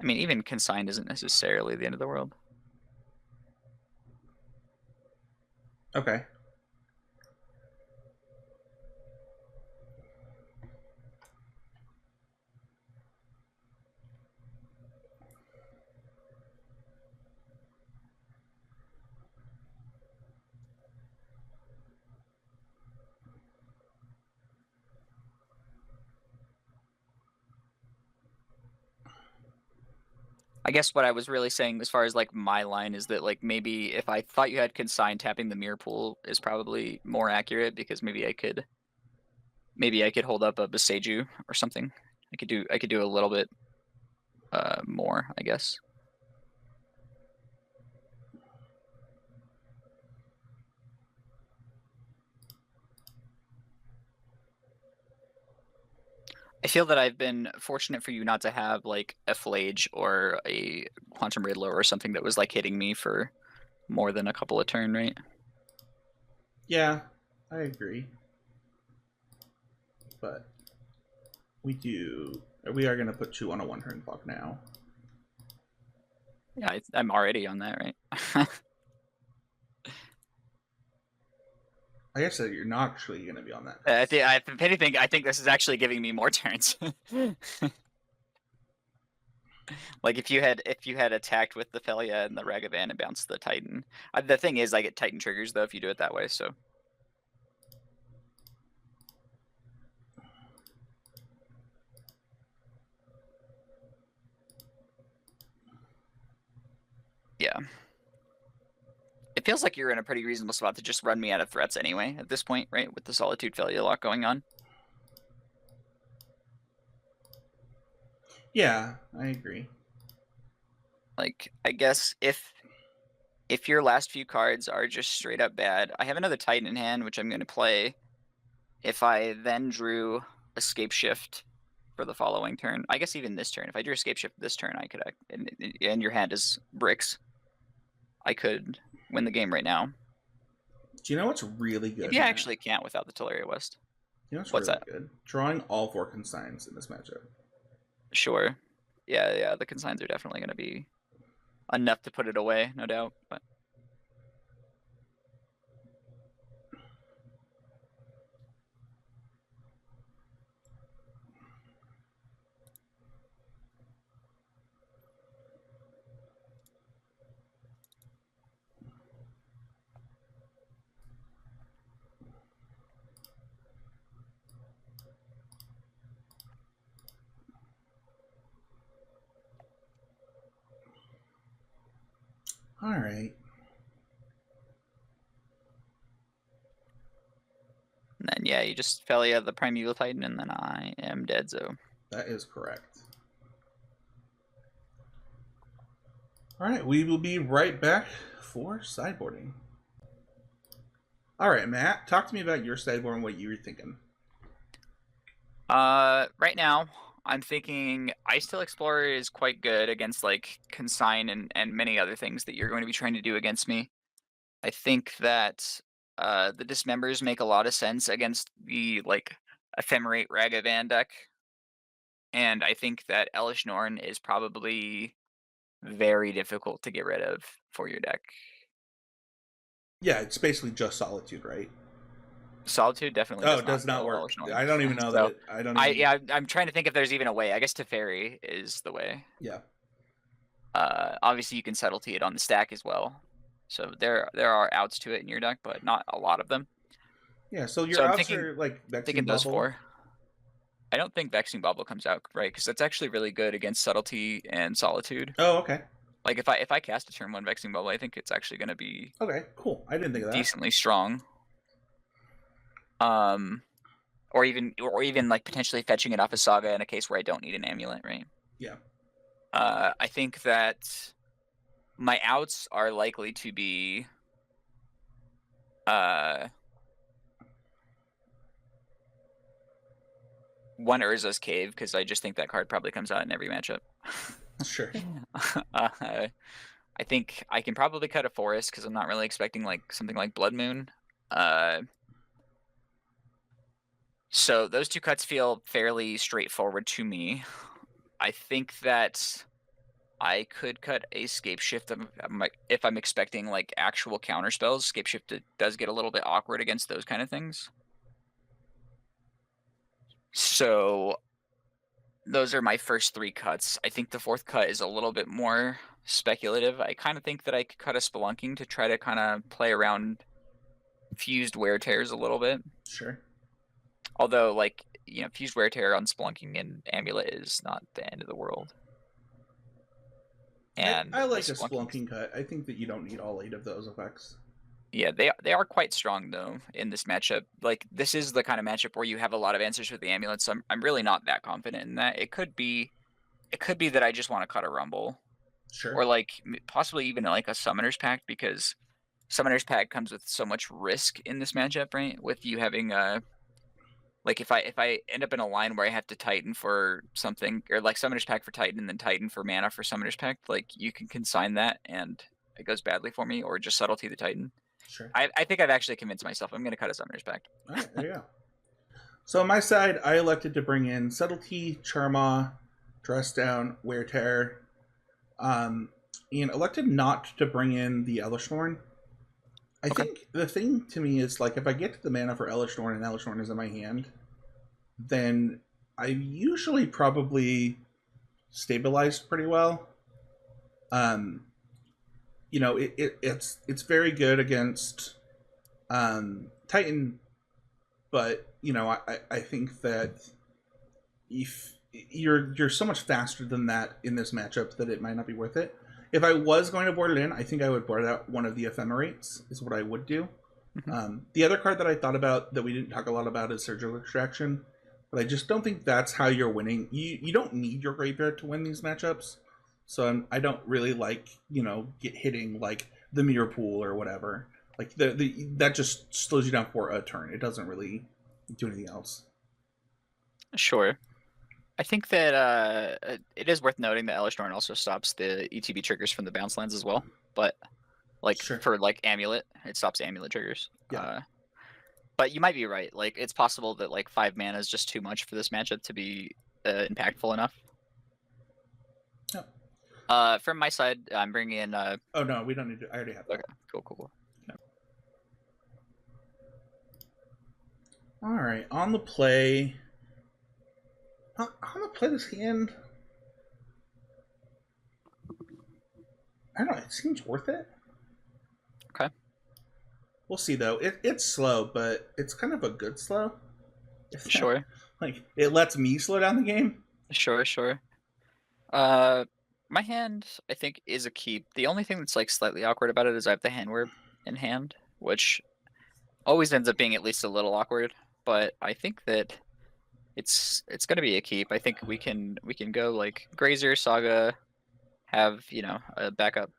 mean, even consigned isn't necessarily the end of the world. Okay. I guess what I was really saying as far as like my line is that like maybe if I thought you had consigned, tapping the mirror pool is probably more accurate because maybe I could hold up a Beseju or something. I could do a little bit more, I guess. I feel that I've been fortunate for you not to have like a Flage or a Quantum Riddler or something that was like hitting me for more than a couple of turn, right? Yeah, I agree. But we are going to put you on a 1-turn clock now. Yeah, I'm already on that, right? I guess that you're not actually going to be on that. If anything, I think this is actually giving me more turns. Like if you had attacked with the Felia and the Ragavan and bounced the Titan. The thing is, I get Titan triggers though if you do it that way. So yeah, it feels like you're in a pretty reasonable spot to just run me out of threats anyway at this point, right? With the Solitude Felia lock going on. Yeah, I agree. Like I guess if your last few cards are just straight up bad, I have another Titan in hand, which I'm going to play. If I then drew Escape Shift for the following turn, I guess even this turn, if I drew Escape Shift this turn, I could, and your hand is bricks, I could win the game right now. Do you know what's really good? Maybe I actually can't without the Teleria West. You know what's really good? Drawing all 4 consigns in this matchup. Sure. Yeah, the consigns are definitely going to be enough to put it away, no doubt. But all right. and then yeah, you just Felia the Primeval Titan, and then I am dead. So that is correct. All right, we will be right back for sideboarding. All right, Matt, talk to me about your sideboard and what you were thinking. Right now, I'm thinking Icetail Explorer is quite good against like Consign and many other things that you're going to be trying to do against me. I think that the Dismembers make a lot of sense against the like Ephemerate Ragavan deck. And I think that Elish Norn is probably very difficult to get rid of for your deck. Yeah, it's basically just Solitude, right? Solitude definitely does it does not work. Elish Norn. I don't even know So, that. I don't. Even... yeah, I'm trying to think if there's even a way. I guess Teferi is the way. Yeah. Obviously you can subtlety it on the stack as well. So there are outs to it in your deck, but not a lot of them. Yeah, so your outs are like Vexing those Bubble. 4. I don't think Vexing Bubble comes out, right? Because that's actually really good against Subtlety and Solitude. Oh, okay. Like if I cast a turn 1 Vexing Bubble, I think it's actually going to be Okay, cool. I didn't think of that. decently strong. Or even like potentially fetching it off a Saga in a case where I don't need an amulet, right? Yeah. I think that my outs are likely to be one Urza's Cave, because I just think that card probably comes out in every matchup. Sure. I think I can probably cut a Forest because I'm not really expecting like something like Blood Moon. So those two cuts feel fairly straightforward to me. I think that I could cut a Scape Shift if I'm expecting like actual counter spells. Scape Shift does get a little bit awkward against those kind of things. So those are my first 3 cuts. I think the 4th cut is a little bit more speculative. I kind of think that I could cut a Spelunking to try to kind of play around fused Wear Tears a little bit. Sure. Although, like, fused Wear Tear on Spelunking and Amulet is not the end of the world. And I like a Spelunking cut. I think that you don't need all 8 of those effects. Yeah, they are quite strong though in this matchup. Like, this is the kind of matchup where you have a lot of answers with the amulets. So I'm really not that confident in that. It could be that I just want to cut a Rumble. Sure. Or like possibly even like a Summoner's Pact, because Summoner's Pact comes with so much risk in this matchup, right? With you having like if I end up in a line where I have to Titan for something, or like Summoner's Pact for Titan and then Titan for mana for Summoner's Pact, like you can consign that and it goes badly for me, or just Subtlety the Titan. Sure. I think I've actually convinced myself I'm going to cut a Summoner's Pact. All right, there you go. So on my side, I elected to bring in Subtlety, Charma, Dress Down, Wear Tear, and elected not to bring in the Elishnorn. I think the thing to me is, like, if I get to the mana for Elishnorn and Elishnorn is in my hand, then I usually probably stabilized pretty well. It's very good against Titan, but I think that if you're so much faster than that in this matchup that it might not be worth it. If I was going to board it in, I think I would board out one of the Ephemerates, is what I would do. The other card that I thought about that we didn't talk a lot about is Surgical Extraction, but I just don't think that's how you're winning. You don't need your graveyard to win these matchups, so I don't really like hitting like the Mirror Pool or whatever. Like that just slows you down for a turn. It doesn't really do anything else. Sure. I think that it is worth noting that Elishnorn also stops the ETB triggers from the bounce lands as well. But like for like Amulet, it stops Amulet triggers. Yeah. But you might be right. Like, it's possible that like 5 mana is just too much for this matchup to be impactful enough. Yeah. From my side, I'm bringing in. Oh no, we don't need to. I already have that. Okay, cool. No. All right, on the play. I'm gonna play this hand. I don't know. It seems worth it. Okay. We'll see though. It's slow, but it's kind of a good slow. Sure. Like, it lets me slow down the game. Sure. My hand, I think, is a keep. The only thing that's like slightly awkward about it is I have the hand word in hand, which always ends up being at least a little awkward. But I think that it's gonna be a keep. I think we can go like Grazer, Saga, have a backup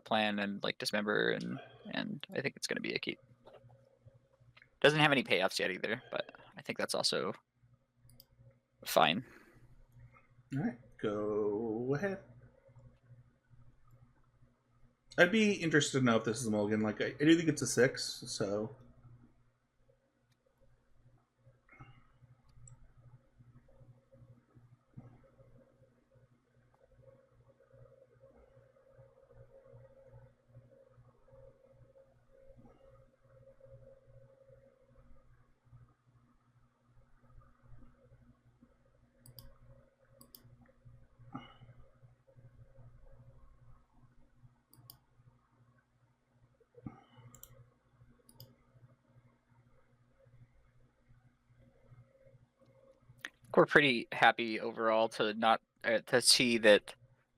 plan, and like Dismember, and I think it's gonna be a keep. Doesn't have any payoffs yet either, but I think that's also fine. All right, go ahead. I'd be interested to know if this is a mulligan. Like, I do think it's a 6, so. We're pretty happy overall to not to see that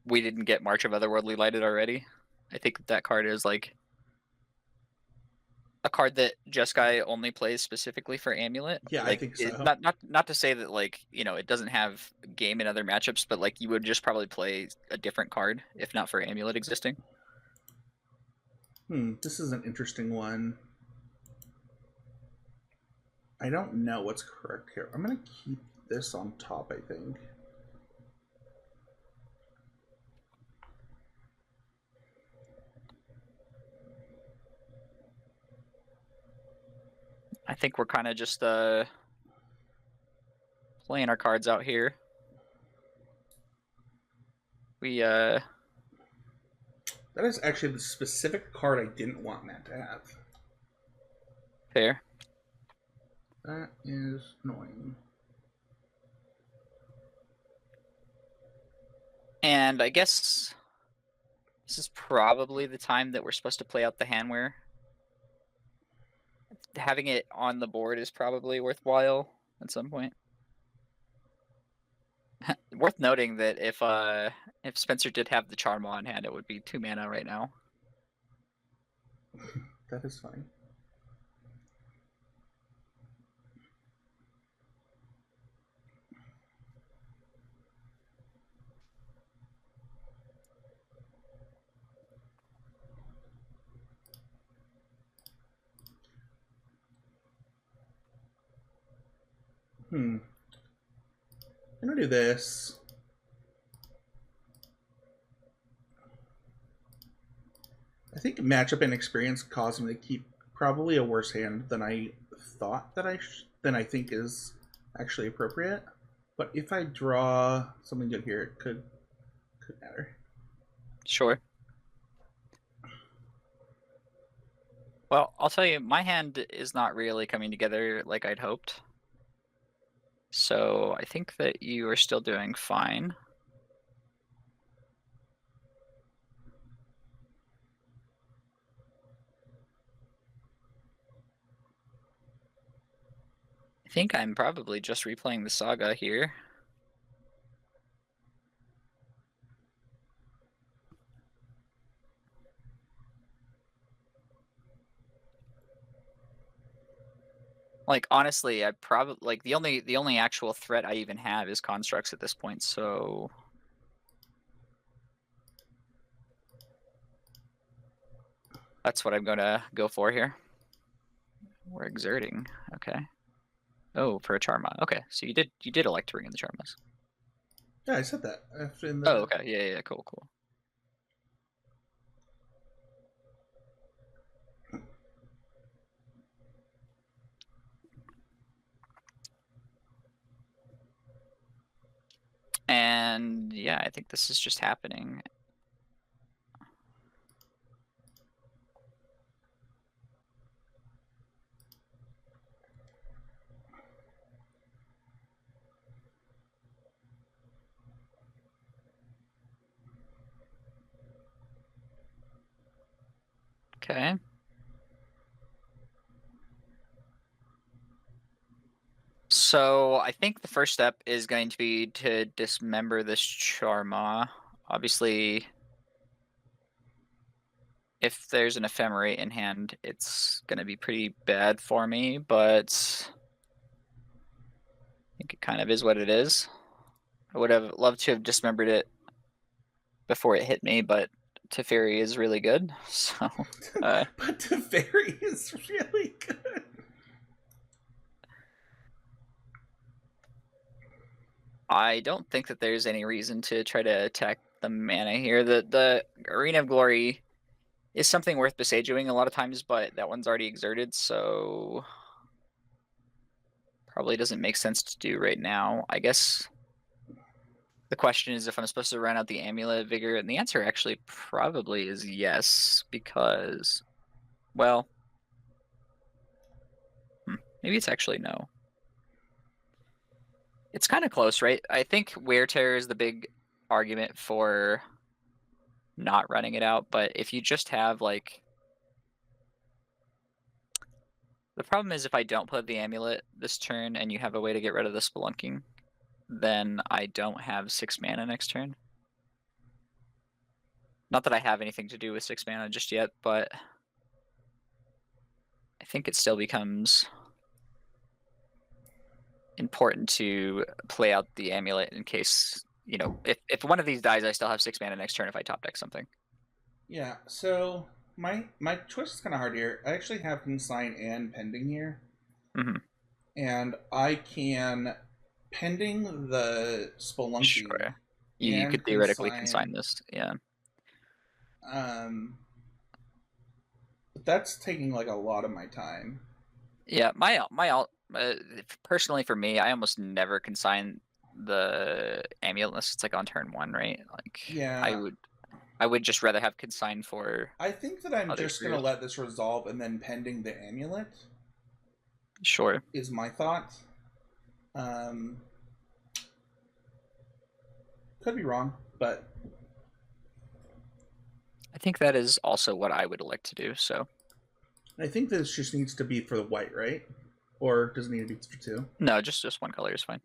we didn't get March of Otherworldly Lighted already. I think that card is like a card that Jeskai only plays specifically for Amulet. Yeah, I Like, think so. not to say that, like, you know, it doesn't have game in other matchups, but like you would just probably play a different card if not for Amulet existing. This is an interesting one. I don't know what's correct here. I'm gonna keep this on top, I think. I think we're kind of just playing our cards out here. We That is actually the specific card I didn't want Matt to have. fair. That is annoying. And I guess this is probably the time that we're supposed to play out the handware. Having it on the board is probably worthwhile at some point. Worth noting that if Spencer did have the Charmaw on hand, it would be 2 mana right now. That is fine. I'm gonna do this. I think matchup and experience caused me to keep probably a worse hand than I thought that than I think is actually appropriate. But if I draw something good here, it could matter. Sure. Well, I'll tell you, my hand is not really coming together like I'd hoped. So I think that you are still doing fine. I think I'm probably just replaying the saga here. Like, honestly, I probably, like, the only actual threat I even have is constructs at this point, so that's what I'm gonna go for here. We're exerting, okay. Oh, for a Charma. Okay, so you did elect to bring in the Charmas. Yeah, I said that. In the... Oh, okay. Yeah, cool. And yeah, I think this is just happening. Okay. So I think the first step is going to be to dismember this Charma. Obviously, if there's an Ephemerate in hand, it's going to be pretty bad for me, but I think it kind of is what it is. I would have loved to have dismembered it before it hit me, but Teferi is really good, so... but Teferi is really good. I don't think that there's any reason to try to attack the mana here. The Arena of Glory is something worth besejuing a lot of times, but that one's already exerted, so probably doesn't make sense to do right now. I guess the question is if I'm supposed to run out the Amulet Vigor, and the answer actually probably is yes, because, well, maybe it's actually no. It's kind of close, right? I think Wear Tear is the big argument for not running it out, but if you just have, like... The problem is if I don't play the Amulet this turn and you have a way to get rid of the Spelunking, then I don't have 6 mana next turn. Not that I have anything to do with 6 mana just yet, but I think it still becomes important to play out the amulet in case, if one of these dies, I still have 6 mana next turn if I top deck something. Yeah, so my choice is kind of hard here. I actually have consign and pending here. Mm-hmm. And I can pending the Spelunky Sure. You and could theoretically consign. consign this, yeah. But that's taking like a lot of my time. Yeah, personally for me, I almost never consign the amulet unless it's like on turn 1, right? Like Yeah, I would just rather have consign for I think that I'm other just gonna creatures. let this resolve and then pending the amulet Sure. is my thought. Um, could be wrong, but I think that is also what I would elect to do, so. I think this just needs to be for the white, right? Or does it need to be for two? No, just one color is fine.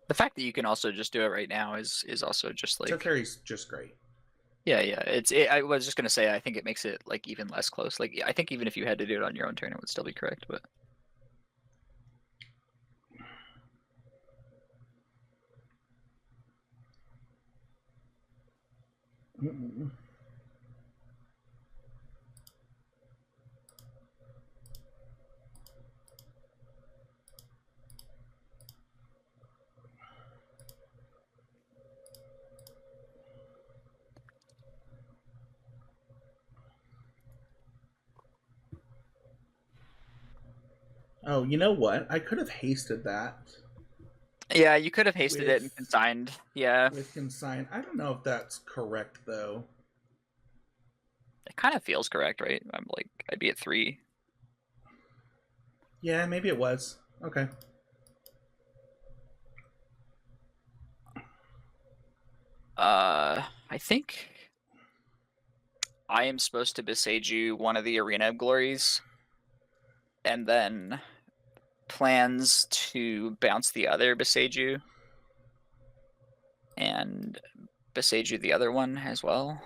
The fact that you can also just do it right now is also just like Teferi's just great. yeah. I was just gonna say I think it makes it like even less close. Like I think even if you had to do it on your own turn, it would still be correct. But Mm-mm. Oh, you know what? I could have hasted that yeah, you could have hasted it and with consigned. Yeah, with consign. I don't know if that's correct though. it kind of feels correct, right? I'd be at 3. Yeah, maybe it was. Okay. I think I am supposed to Beseiju one of the Arena of Glories, and then plans to bounce the other Beseiju and Beseiju the other one as well.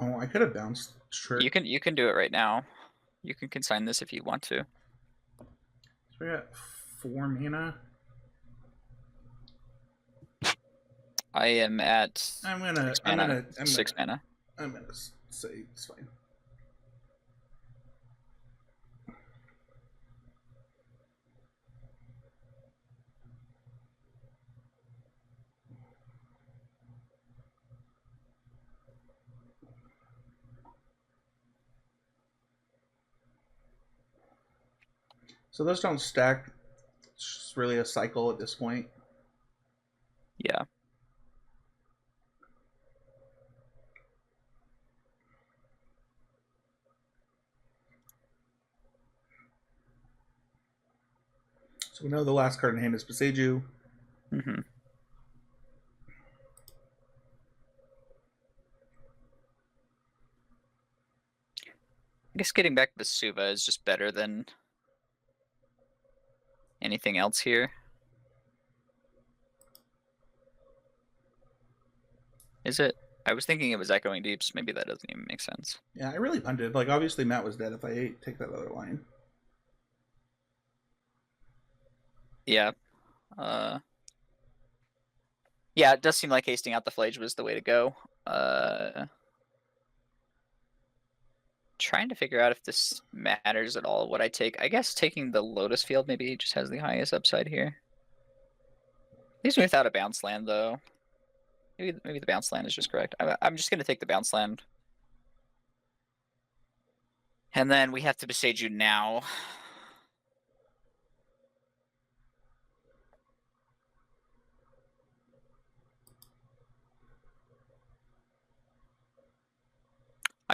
Oh, I could have bounced. Sure. You can do it right now. You can consign this if you want to. So we got 4 mana. I am at I'm gonna. 6 I'm mana. gonna. I'm 6 gonna. mana. I'm gonna say it's fine. So those don't stack. It's just really a cycle at this point. Yeah. So we know the last card in hand is Beseiju. Mm-hmm. I guess getting back to Suva is just better than anything else here. Is it? I was thinking it was Echoing Deeps. Maybe that doesn't even make sense. Yeah, I really punted. Like, obviously, Matt was dead if I take that other line. Yeah. Yeah, it does seem like hasting out the Flage was the way to go. Trying to figure out if this matters at all. What I take, I guess taking the Lotus Field maybe just has the highest upside here. Leaves me without a bounce land though. Maybe the bounce land is just correct. I'm just gonna take the bounce land. And then we have to Beseiju now.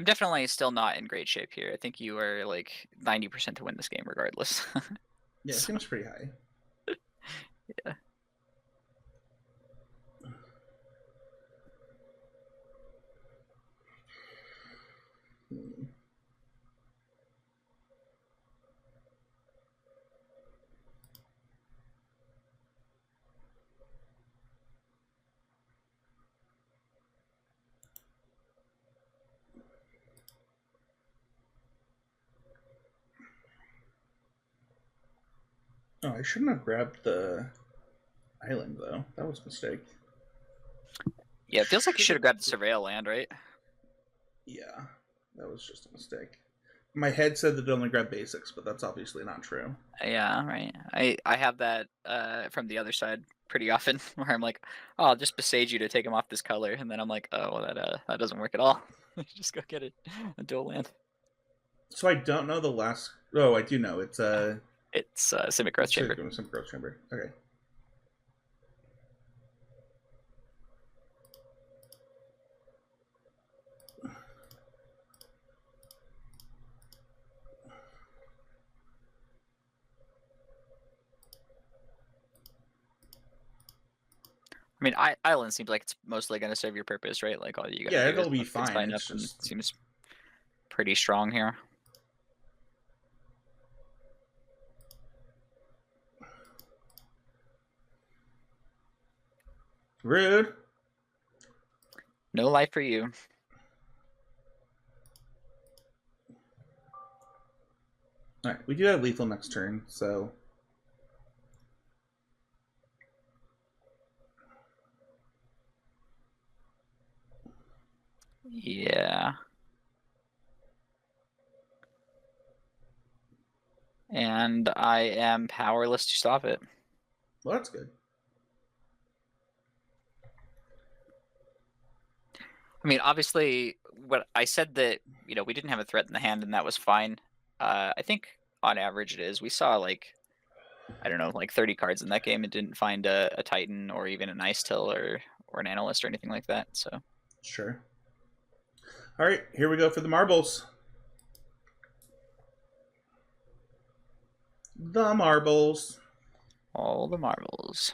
I'm definitely still not in great shape here. I think you are like 90% to win this game regardless. Yeah, it So, seems pretty high. yeah. Hmm. Oh, I shouldn't have grabbed the island though. That was a mistake. Yeah, it feels like you should have grabbed the Should've- surveil land, right? Yeah, that was just a mistake. My head said that it only grabbed basics, but that's obviously not true. Yeah, right. I have that from the other side pretty often where I'm like, oh, I'll just besage you to take him off this color, and then I'm like, oh, well, that doesn't work at all. Just go get a dual land. So I don't know the last. Oh, I do know. It's It's Simic Growth it's Chamber. some growth chamber. Okay. I mean, Island seems like it's mostly going to serve your purpose, right? Like all you got to Yeah, do is it'll be let things fine. line up, It's and it just seems pretty strong here. rude. No life for you. All right, we do have lethal next turn, so Yeah. And I am powerless to stop it. well, that's good. I mean, obviously, what I said that, we didn't have a threat in the hand, and that was fine. I think on average it is. We saw like, I don't know, like 30 cards in that game and didn't find a Titan or even an Ice Till or an Analyst or anything like that. So Sure. All right, here we go for the marbles. The marbles. all the marbles.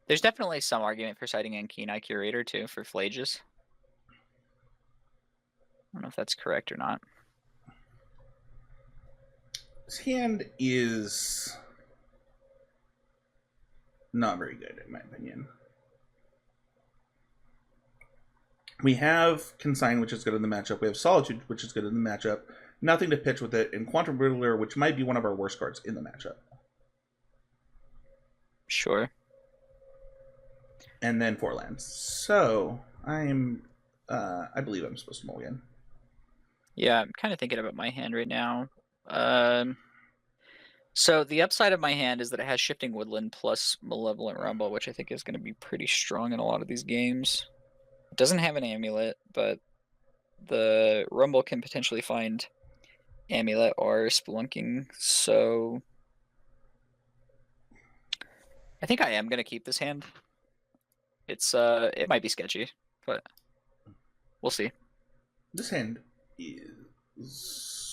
There's definitely some argument for citing Ankini Curator too for Flages. I don't know if that's correct or not. His hand is not very good, in my opinion. We have Consign, which is good in the matchup. We have Solitude, which is good in the matchup. Nothing to pitch with it. And Quantum Riddler, which might be one of our worst cards in the matchup. Sure. And then 4 lands. So, I believe I'm supposed to mulligan. Yeah, I'm kind of thinking about my hand right now. So the upside of my hand is that it has Shifting Woodland plus Malevolent Rumble, which I think is going to be pretty strong in a lot of these games. It doesn't have an amulet, but the Rumble can potentially find amulet or Spelunking, so I think I am going to keep this hand. It might be sketchy, but we'll see. This hand is...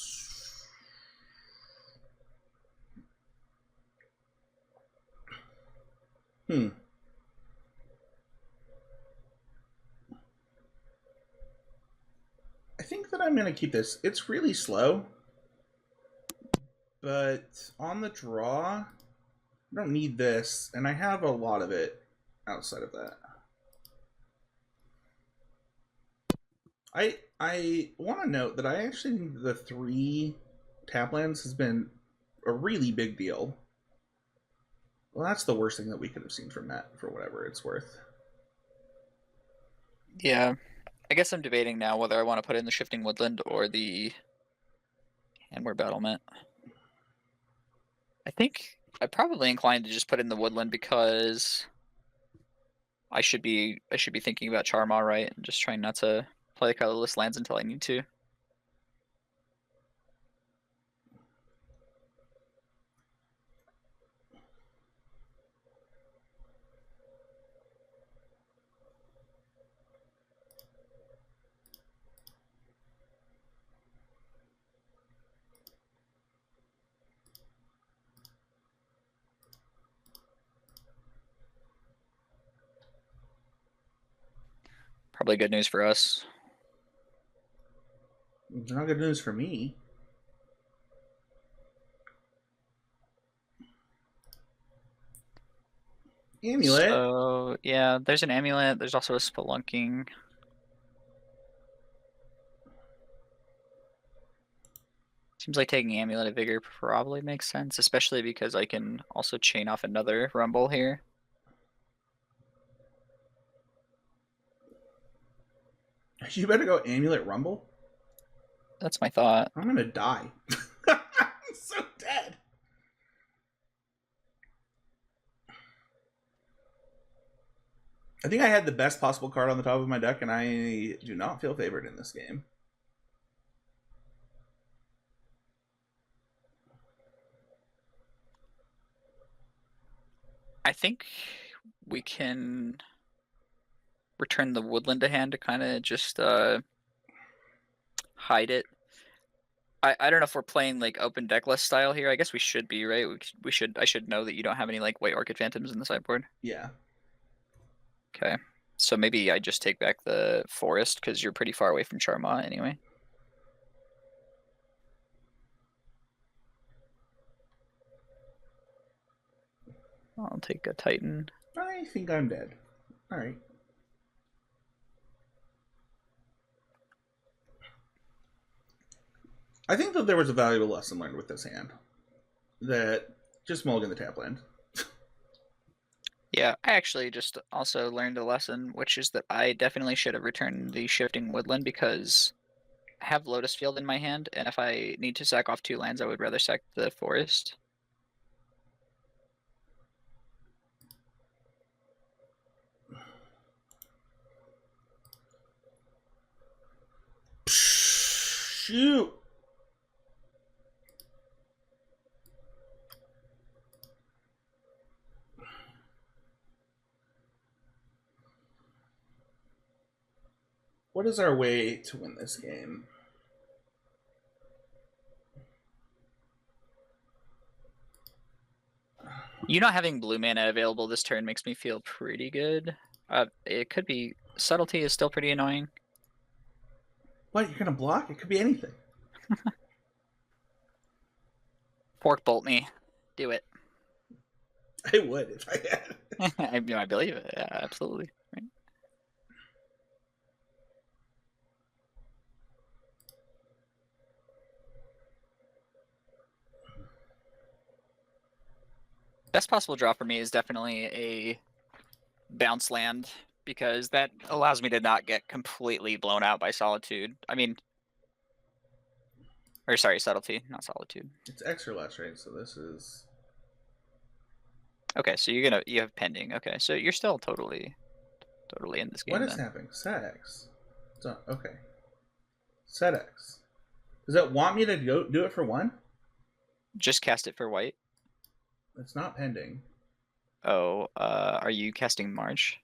I think that I'm going to keep this. It's really slow. But on the draw, I don't need this. And I have a lot of it outside of that. I want to note that I actually think the 3 tap lands has been a really big deal. Well, that's the worst thing that we could have seen from Matt, for whatever it's worth. Yeah, I guess I'm debating now whether I want to put in the Shifting Woodland or the Handmore Battlement. I think I'm probably inclined to just put in the Woodland because I should be thinking about Charmaw, right, and just trying not to play colorless lands until I need to. Probably good news for us. It's not good news for me. Amulet. So yeah, there's an amulet. There's also a spelunking. Seems like taking amulet of vigor probably makes sense, especially because I can also chain off another rumble here. You better go amulet rumble. That's my thought. I'm gonna die. I'm so dead. I think I had the best possible card on the top of my deck, and I do not feel favored in this game. I think we can return the woodland to hand to kind of just hide it. I don't know if we're playing like open decklist style here. I guess we should be, right? We should. I should know that you don't have any like white orchid phantoms in the sideboard. Yeah. Okay. So maybe I just take back the forest because you're pretty far away from Charma anyway. I'll take a Titan. I think I'm dead. All right. I think that there was a valuable lesson learned with this hand. That just mulligan the tap land. Yeah, I actually just also learned a lesson, which is that I definitely should have returned the shifting woodland because I have Lotus Field in my hand, and if I need to sack off 2 lands, I would rather sack the forest. Shoot. What is our way to win this game? You not having blue mana available this turn makes me feel pretty good. It could be subtlety is still pretty annoying. What, you're gonna block? It could be anything. Fork bolt me. Do it. I would if I had. I believe it. Yeah, absolutely. Right. Best possible draw for me is definitely a bounce land because that allows me to not get completely blown out by solitude. I mean, or sorry, subtlety, not solitude. It's extra less, right? So this is. Okay, so you have pending. Okay, so you're still totally in this game. What is happening? Set X. So, okay. Set X. Does it want me to go do it for 1? Just cast it for white. It's not pending. Oh, are you casting March?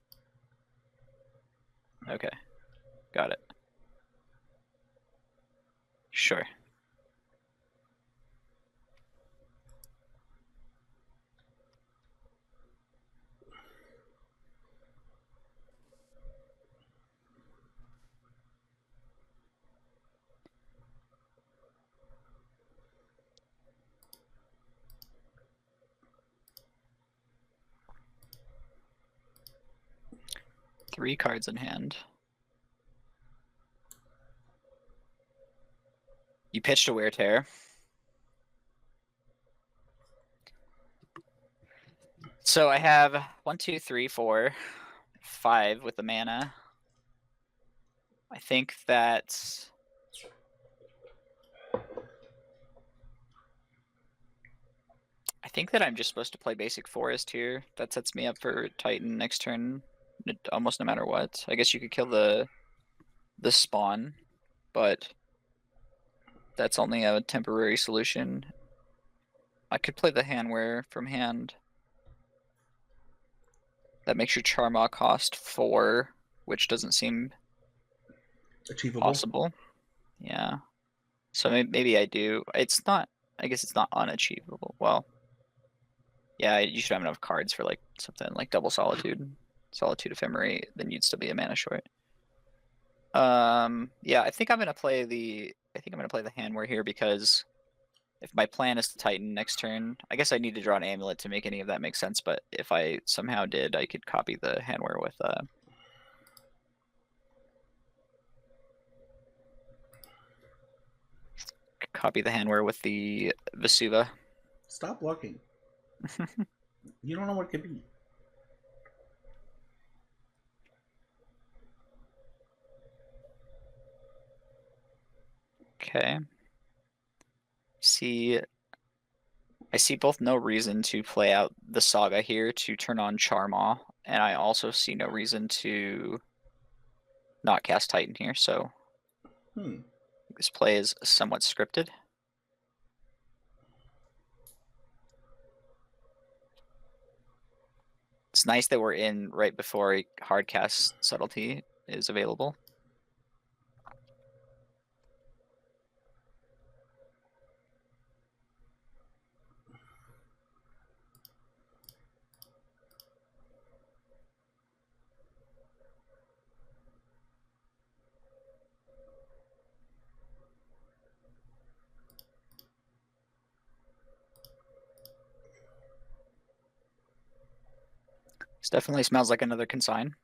Okay, got it. Sure. Three cards in hand. You pitched a Wear Tear. So I have 1, 2, 3, 4, 5 with the mana. I think that I'm just supposed to play basic forest here. That sets me up for Titan next turn, almost no matter what. I guess you could kill the spawn, but that's only a temporary solution. I could play the Handwear from hand. That makes your Charma cost 4, which doesn't seem Achievable. possible. Yeah. So maybe I do. It's not. I guess it's not unachievable. Well, yeah, you should have enough cards for like something like double Solitude, Solitude Ephemerate. Then you'd still be a mana short. Yeah, I think I'm gonna play the Handware here because if my plan is to Titan next turn, I guess I need to draw an amulet to make any of that make sense, but if I somehow did, I could copy the Handware with the Vesuva. Stop blocking. You don't know what it could be. Okay. I see both no reason to play out the Saga here to turn on Charmaw, and I also see no reason to not cast Titan here, so this play is somewhat scripted. It's nice that we're in right before a hard cast subtlety is available. This definitely smells like another consign.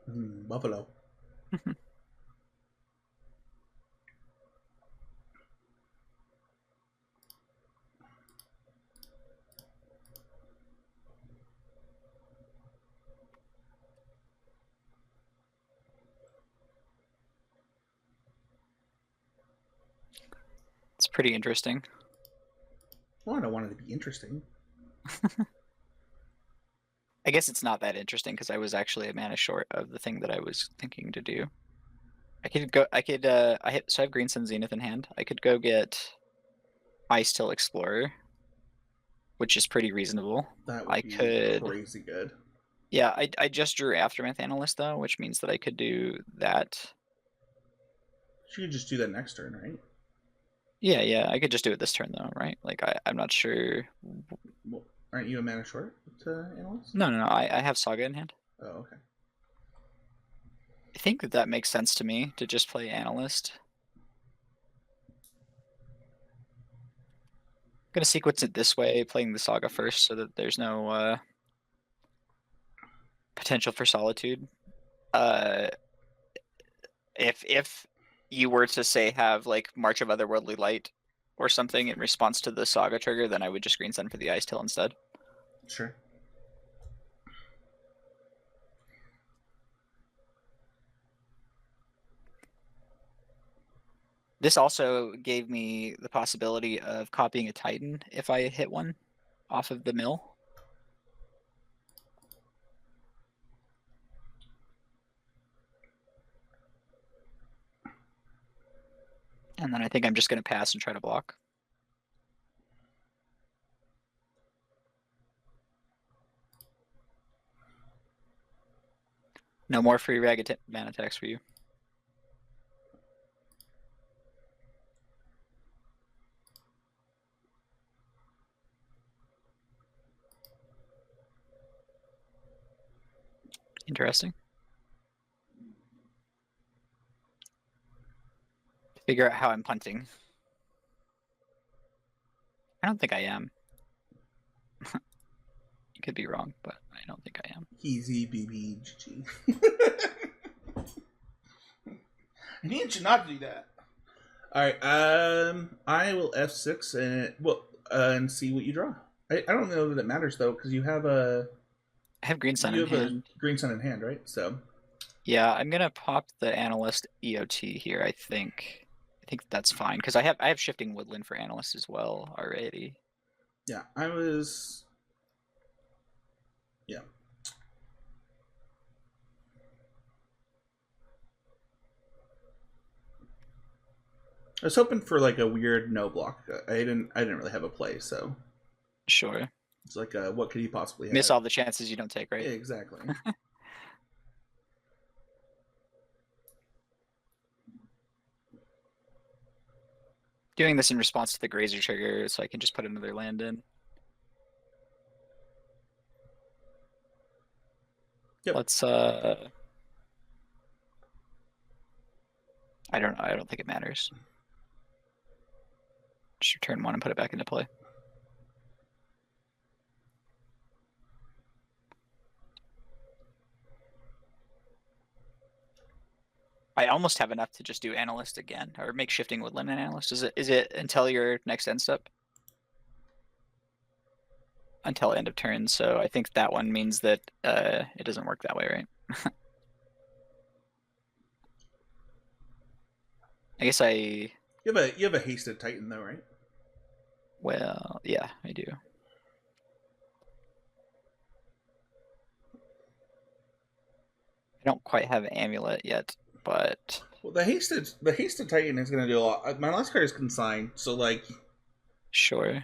Buffalo. It's pretty interesting. Well, I don't want it to be interesting. I guess it's not that interesting because I was actually a mana short of the thing that I was thinking to do. So I have Green Sun Zenith in hand. I could go get Ice Till Explorer, which is pretty reasonable. That would be crazy good. Yeah, I just drew Aftermath Analyst though, which means that I could do that. You could just do that next turn, right? Yeah, I could just do it this turn though, right? Like I'm not sure. Well, aren't you a mana short to Analyst? No, I have Saga in hand. Oh, okay. I think that makes sense to me to just play Analyst. I'm gonna sequence it this way, playing the Saga first, so that there's no potential for solitude. If you were to say have like March of Otherworldly Light or something in response to the Saga trigger, then I would just Green Sun for the Ice Till instead. Sure. This also gave me the possibility of copying a Titan if I hit one off of the mill. And then I think I'm just going to pass and try to block. No more free ragged mana attacks for you. Interesting. Figure out how I'm punting. I don't think I am. You could be wrong, but I don't think I am. Easy BBGG. I need you not to do that. All right. I will F6 and see what you draw. I don't know that it matters though because you have a. I have Green Sun in hand. Green Sun in hand, right? So. Yeah, I'm gonna pop the Analyst EOT here. I think that's fine because I have Shifting Woodland for Analyst as well already. Yeah, I was. Yeah. I was hoping for like a weird no block. I didn't really have a play, so. Sure. It's like, what could he possibly have? Miss all the chances you don't take, right? Yeah, exactly. Doing this in response to the Grazer trigger, so I can just put another land in. Yep. Let's I don't know. I don't think it matters. Just return 1 and put it back into play. I almost have enough to just do Analyst again, or make Shifting Woodland an Analyst. Is it until your next end step? Until end of turn, so I think that one means that it doesn't work that way, right? I guess You have a hasted Titan though, right? Well, yeah, I do. I don't quite have Amulet yet, but well, the hasted Titan is going to do a lot. My last card is Consign, so like, sure.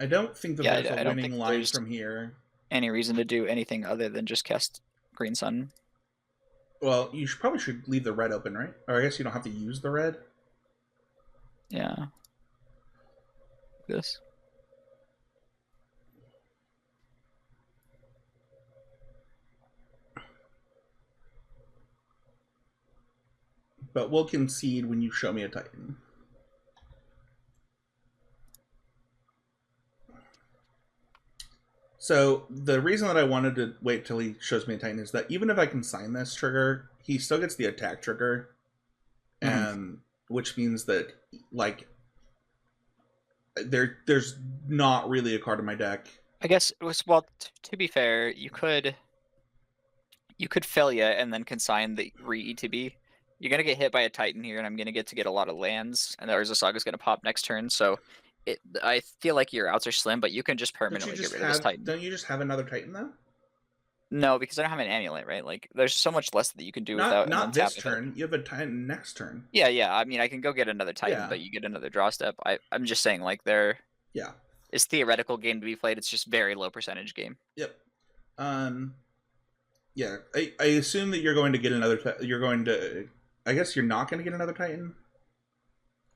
I don't think that Yeah, there's a I don't winning think line there's from here. any reason to do anything other than just cast Green Sun. Well, you probably should leave the red open, right? Or I guess you don't have to use the red. Yeah. This. But we'll concede when you show me a Titan. So the reason that I wanted to wait till he shows me a Titan is that even if I can sign this trigger, he still gets the attack trigger, which means that like there's not really a card in my deck. I guess it was, well, to be fair, you could Felia and then consign the re-ETB. You're gonna get hit by a Titan here, and I'm gonna get a lot of lands, and the Urza Saga's gonna pop next turn. So I feel like your outs are slim, but you can just permanently get rid of this Titan. Don't you just have another Titan though? No, because I don't have an Amulet, right? Like, there's so much less that you can do without. Not this turn. You have a Titan next turn. Yeah. I mean, I can go get another Titan, but you get another draw step. I'm just saying, like, yeah, it's theoretical game to be played. It's just very low percentage game. Yep. Yeah. I assume that you're going to get another. You're going to. I guess you're not going to get another Titan.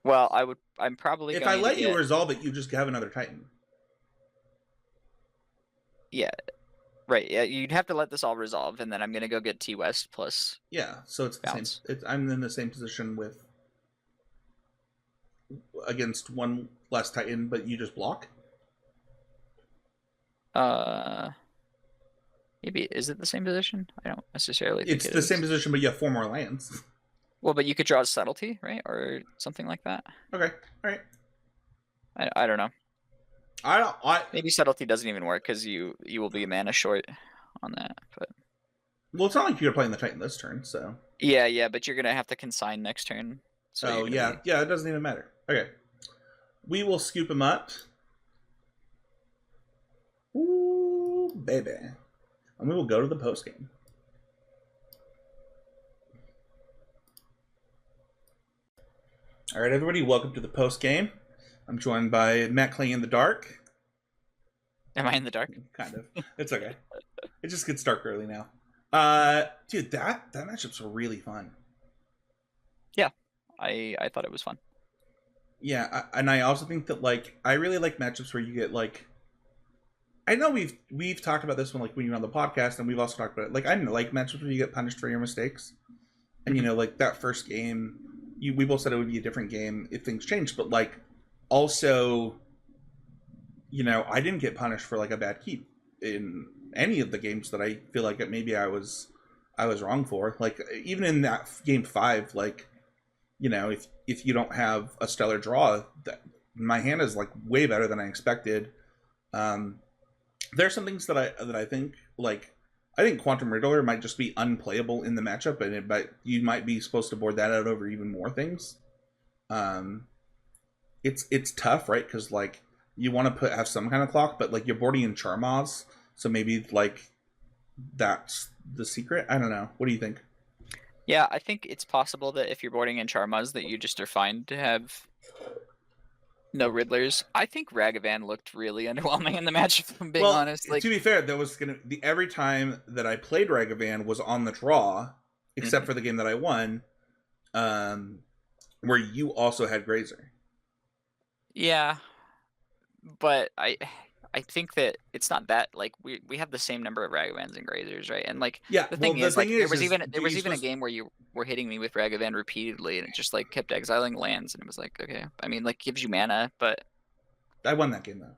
Well, I'm probably. If I let you resolve it, you just have another Titan. Yeah. Right, yeah, you'd have to let this all resolve, and then I'm gonna go get T West plus. Yeah, so it's the bounce. same. I'm in the same position with against one less Titan, but you just block. Maybe is it the same position? I don't necessarily think it's the same position, but you have 4 more lands. Well, but you could draw a subtlety, right, or something like that. Okay, all right. I don't know. I maybe subtlety doesn't even work because you will be mana short on that. But well, it's not like you're playing the Titan this turn, so yeah, but you're gonna have to consign next turn. So yeah, it doesn't even matter. Okay, we will scoop him up. Ooh, baby, and we will go to the post game. All right, everybody, welcome to the post game. I'm joined by Matt Clay in the dark. Am I in the dark? Kind of. It's okay. It just gets dark early now. Dude, that matchup's really fun. Yeah, I thought it was fun. Yeah, and I also think that like I really like matchups where you get like. I know we've talked about this one like when you're on the podcast, and we've also talked about it. Like I don't know, like matchups where you get punished for your mistakes, and you know, like that first game, we both said it would be a different game if things changed, but like. Also, you know, I didn't get punished for like a bad keep in any of the games that I feel like maybe I was wrong for. Like even in that game 5, like you know, if you don't have a stellar draw, that my hand is like way better than I expected. There's some things that I think like I think Quantum Riddler might just be unplayable in the matchup, but you might be supposed to board that out over even more things. It's tough, right? Because like you want to have some kind of clock, but like you're boarding in Charmaz, so maybe like that's the secret. I don't know. What do you think? Yeah, I think it's possible that if you're boarding in Charmaz, that you just are fine to have no Riddlers. I think Ragavan looked really underwhelming in the match. If I'm being honest, like to be fair, there was gonna be every time that I played Ragavan was on the draw, except for the game that I won, where you also had Grazer. Yeah, but I think that it's not that like we have the same number of Ragavans and Grazers, right? And like Yeah. the Well, thing the is, thing like there is, was even do there was you even a supposed? game where you were hitting me with Ragavan repeatedly, and it just like kept exiling lands, and it was like, okay, I mean, like gives you mana, but I won that game though.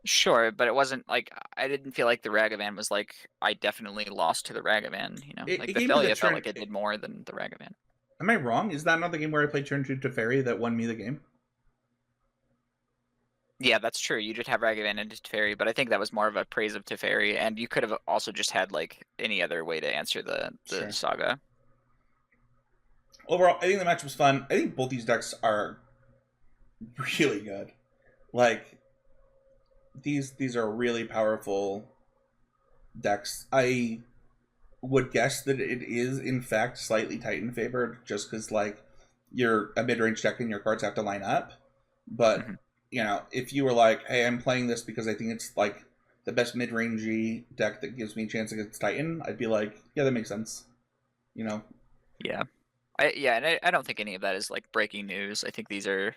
sure, but it wasn't like I didn't feel like the Ragavan was like I definitely lost to the Ragavan, you know? It, Like it the gave me the Thalia felt turn. like it did more than the Ragavan. Am I wrong? Is that not the game where I played turn 2 Teferi that won me the game? Yeah, that's true. You did have Ragavan and Teferi, but I think that was more of a praise of Teferi, and you could have also just had like any other way to answer the Sure. saga. Overall, I think the match was fun. I think both these decks are really good. Like these are really powerful decks. I would guess that it is in fact slightly Titan favored, just because like you're a mid range deck and your cards have to line up. But Hmm. you know, if you were like, "Hey, I'm playing this because I think it's like the best mid rangey deck that gives me a chance against Titan," I'd be like, "Yeah, that makes sense." You know, Yeah. And I don't think any of that is like breaking news. I think these are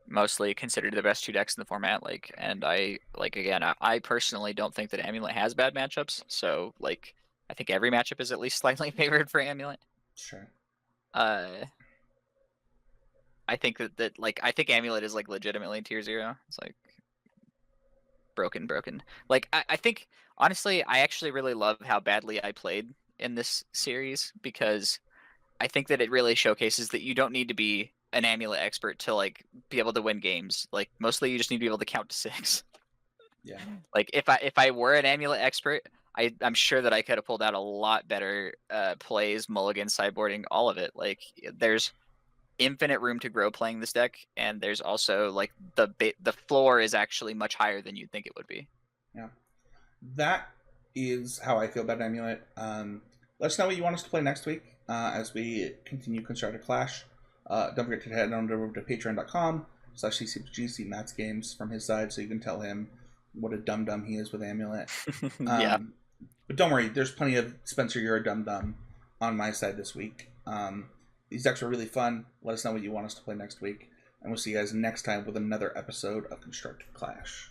mostly considered the best two decks in the format. Like, and I like again, I personally don't think that Amulet has bad matchups. So like, I think every matchup is at least slightly favored for Amulet. sure. Uh, I think that like I think Amulet is like legitimately tier 0. It's like broken. Like I think honestly, I actually really love how badly I played in this series because I think that it really showcases that you don't need to be an Amulet expert to like be able to win games. Like mostly you just need to be able to count to 6. Yeah. Like if I were an Amulet expert, I'm sure that I could have pulled out a lot better plays, mulligan, sideboarding, all of it. Like there's infinite room to grow playing this deck, and there's also like the floor is actually much higher than you'd think it would be. Yeah. That is how I feel about Amulet. Let us know what you want us to play next week as we continue Constructed Clash. Don't forget to head on over to patreon.com/ccpg, see Matt's games from his side so you can tell him what a dum-dum he is with Amulet. Yeah. But don't worry, there's plenty of Spencer, you're a dum-dum on my side this week. These decks are really fun. Let us know what you want us to play next week. And we'll see you guys next time with another episode of Constructed Clash.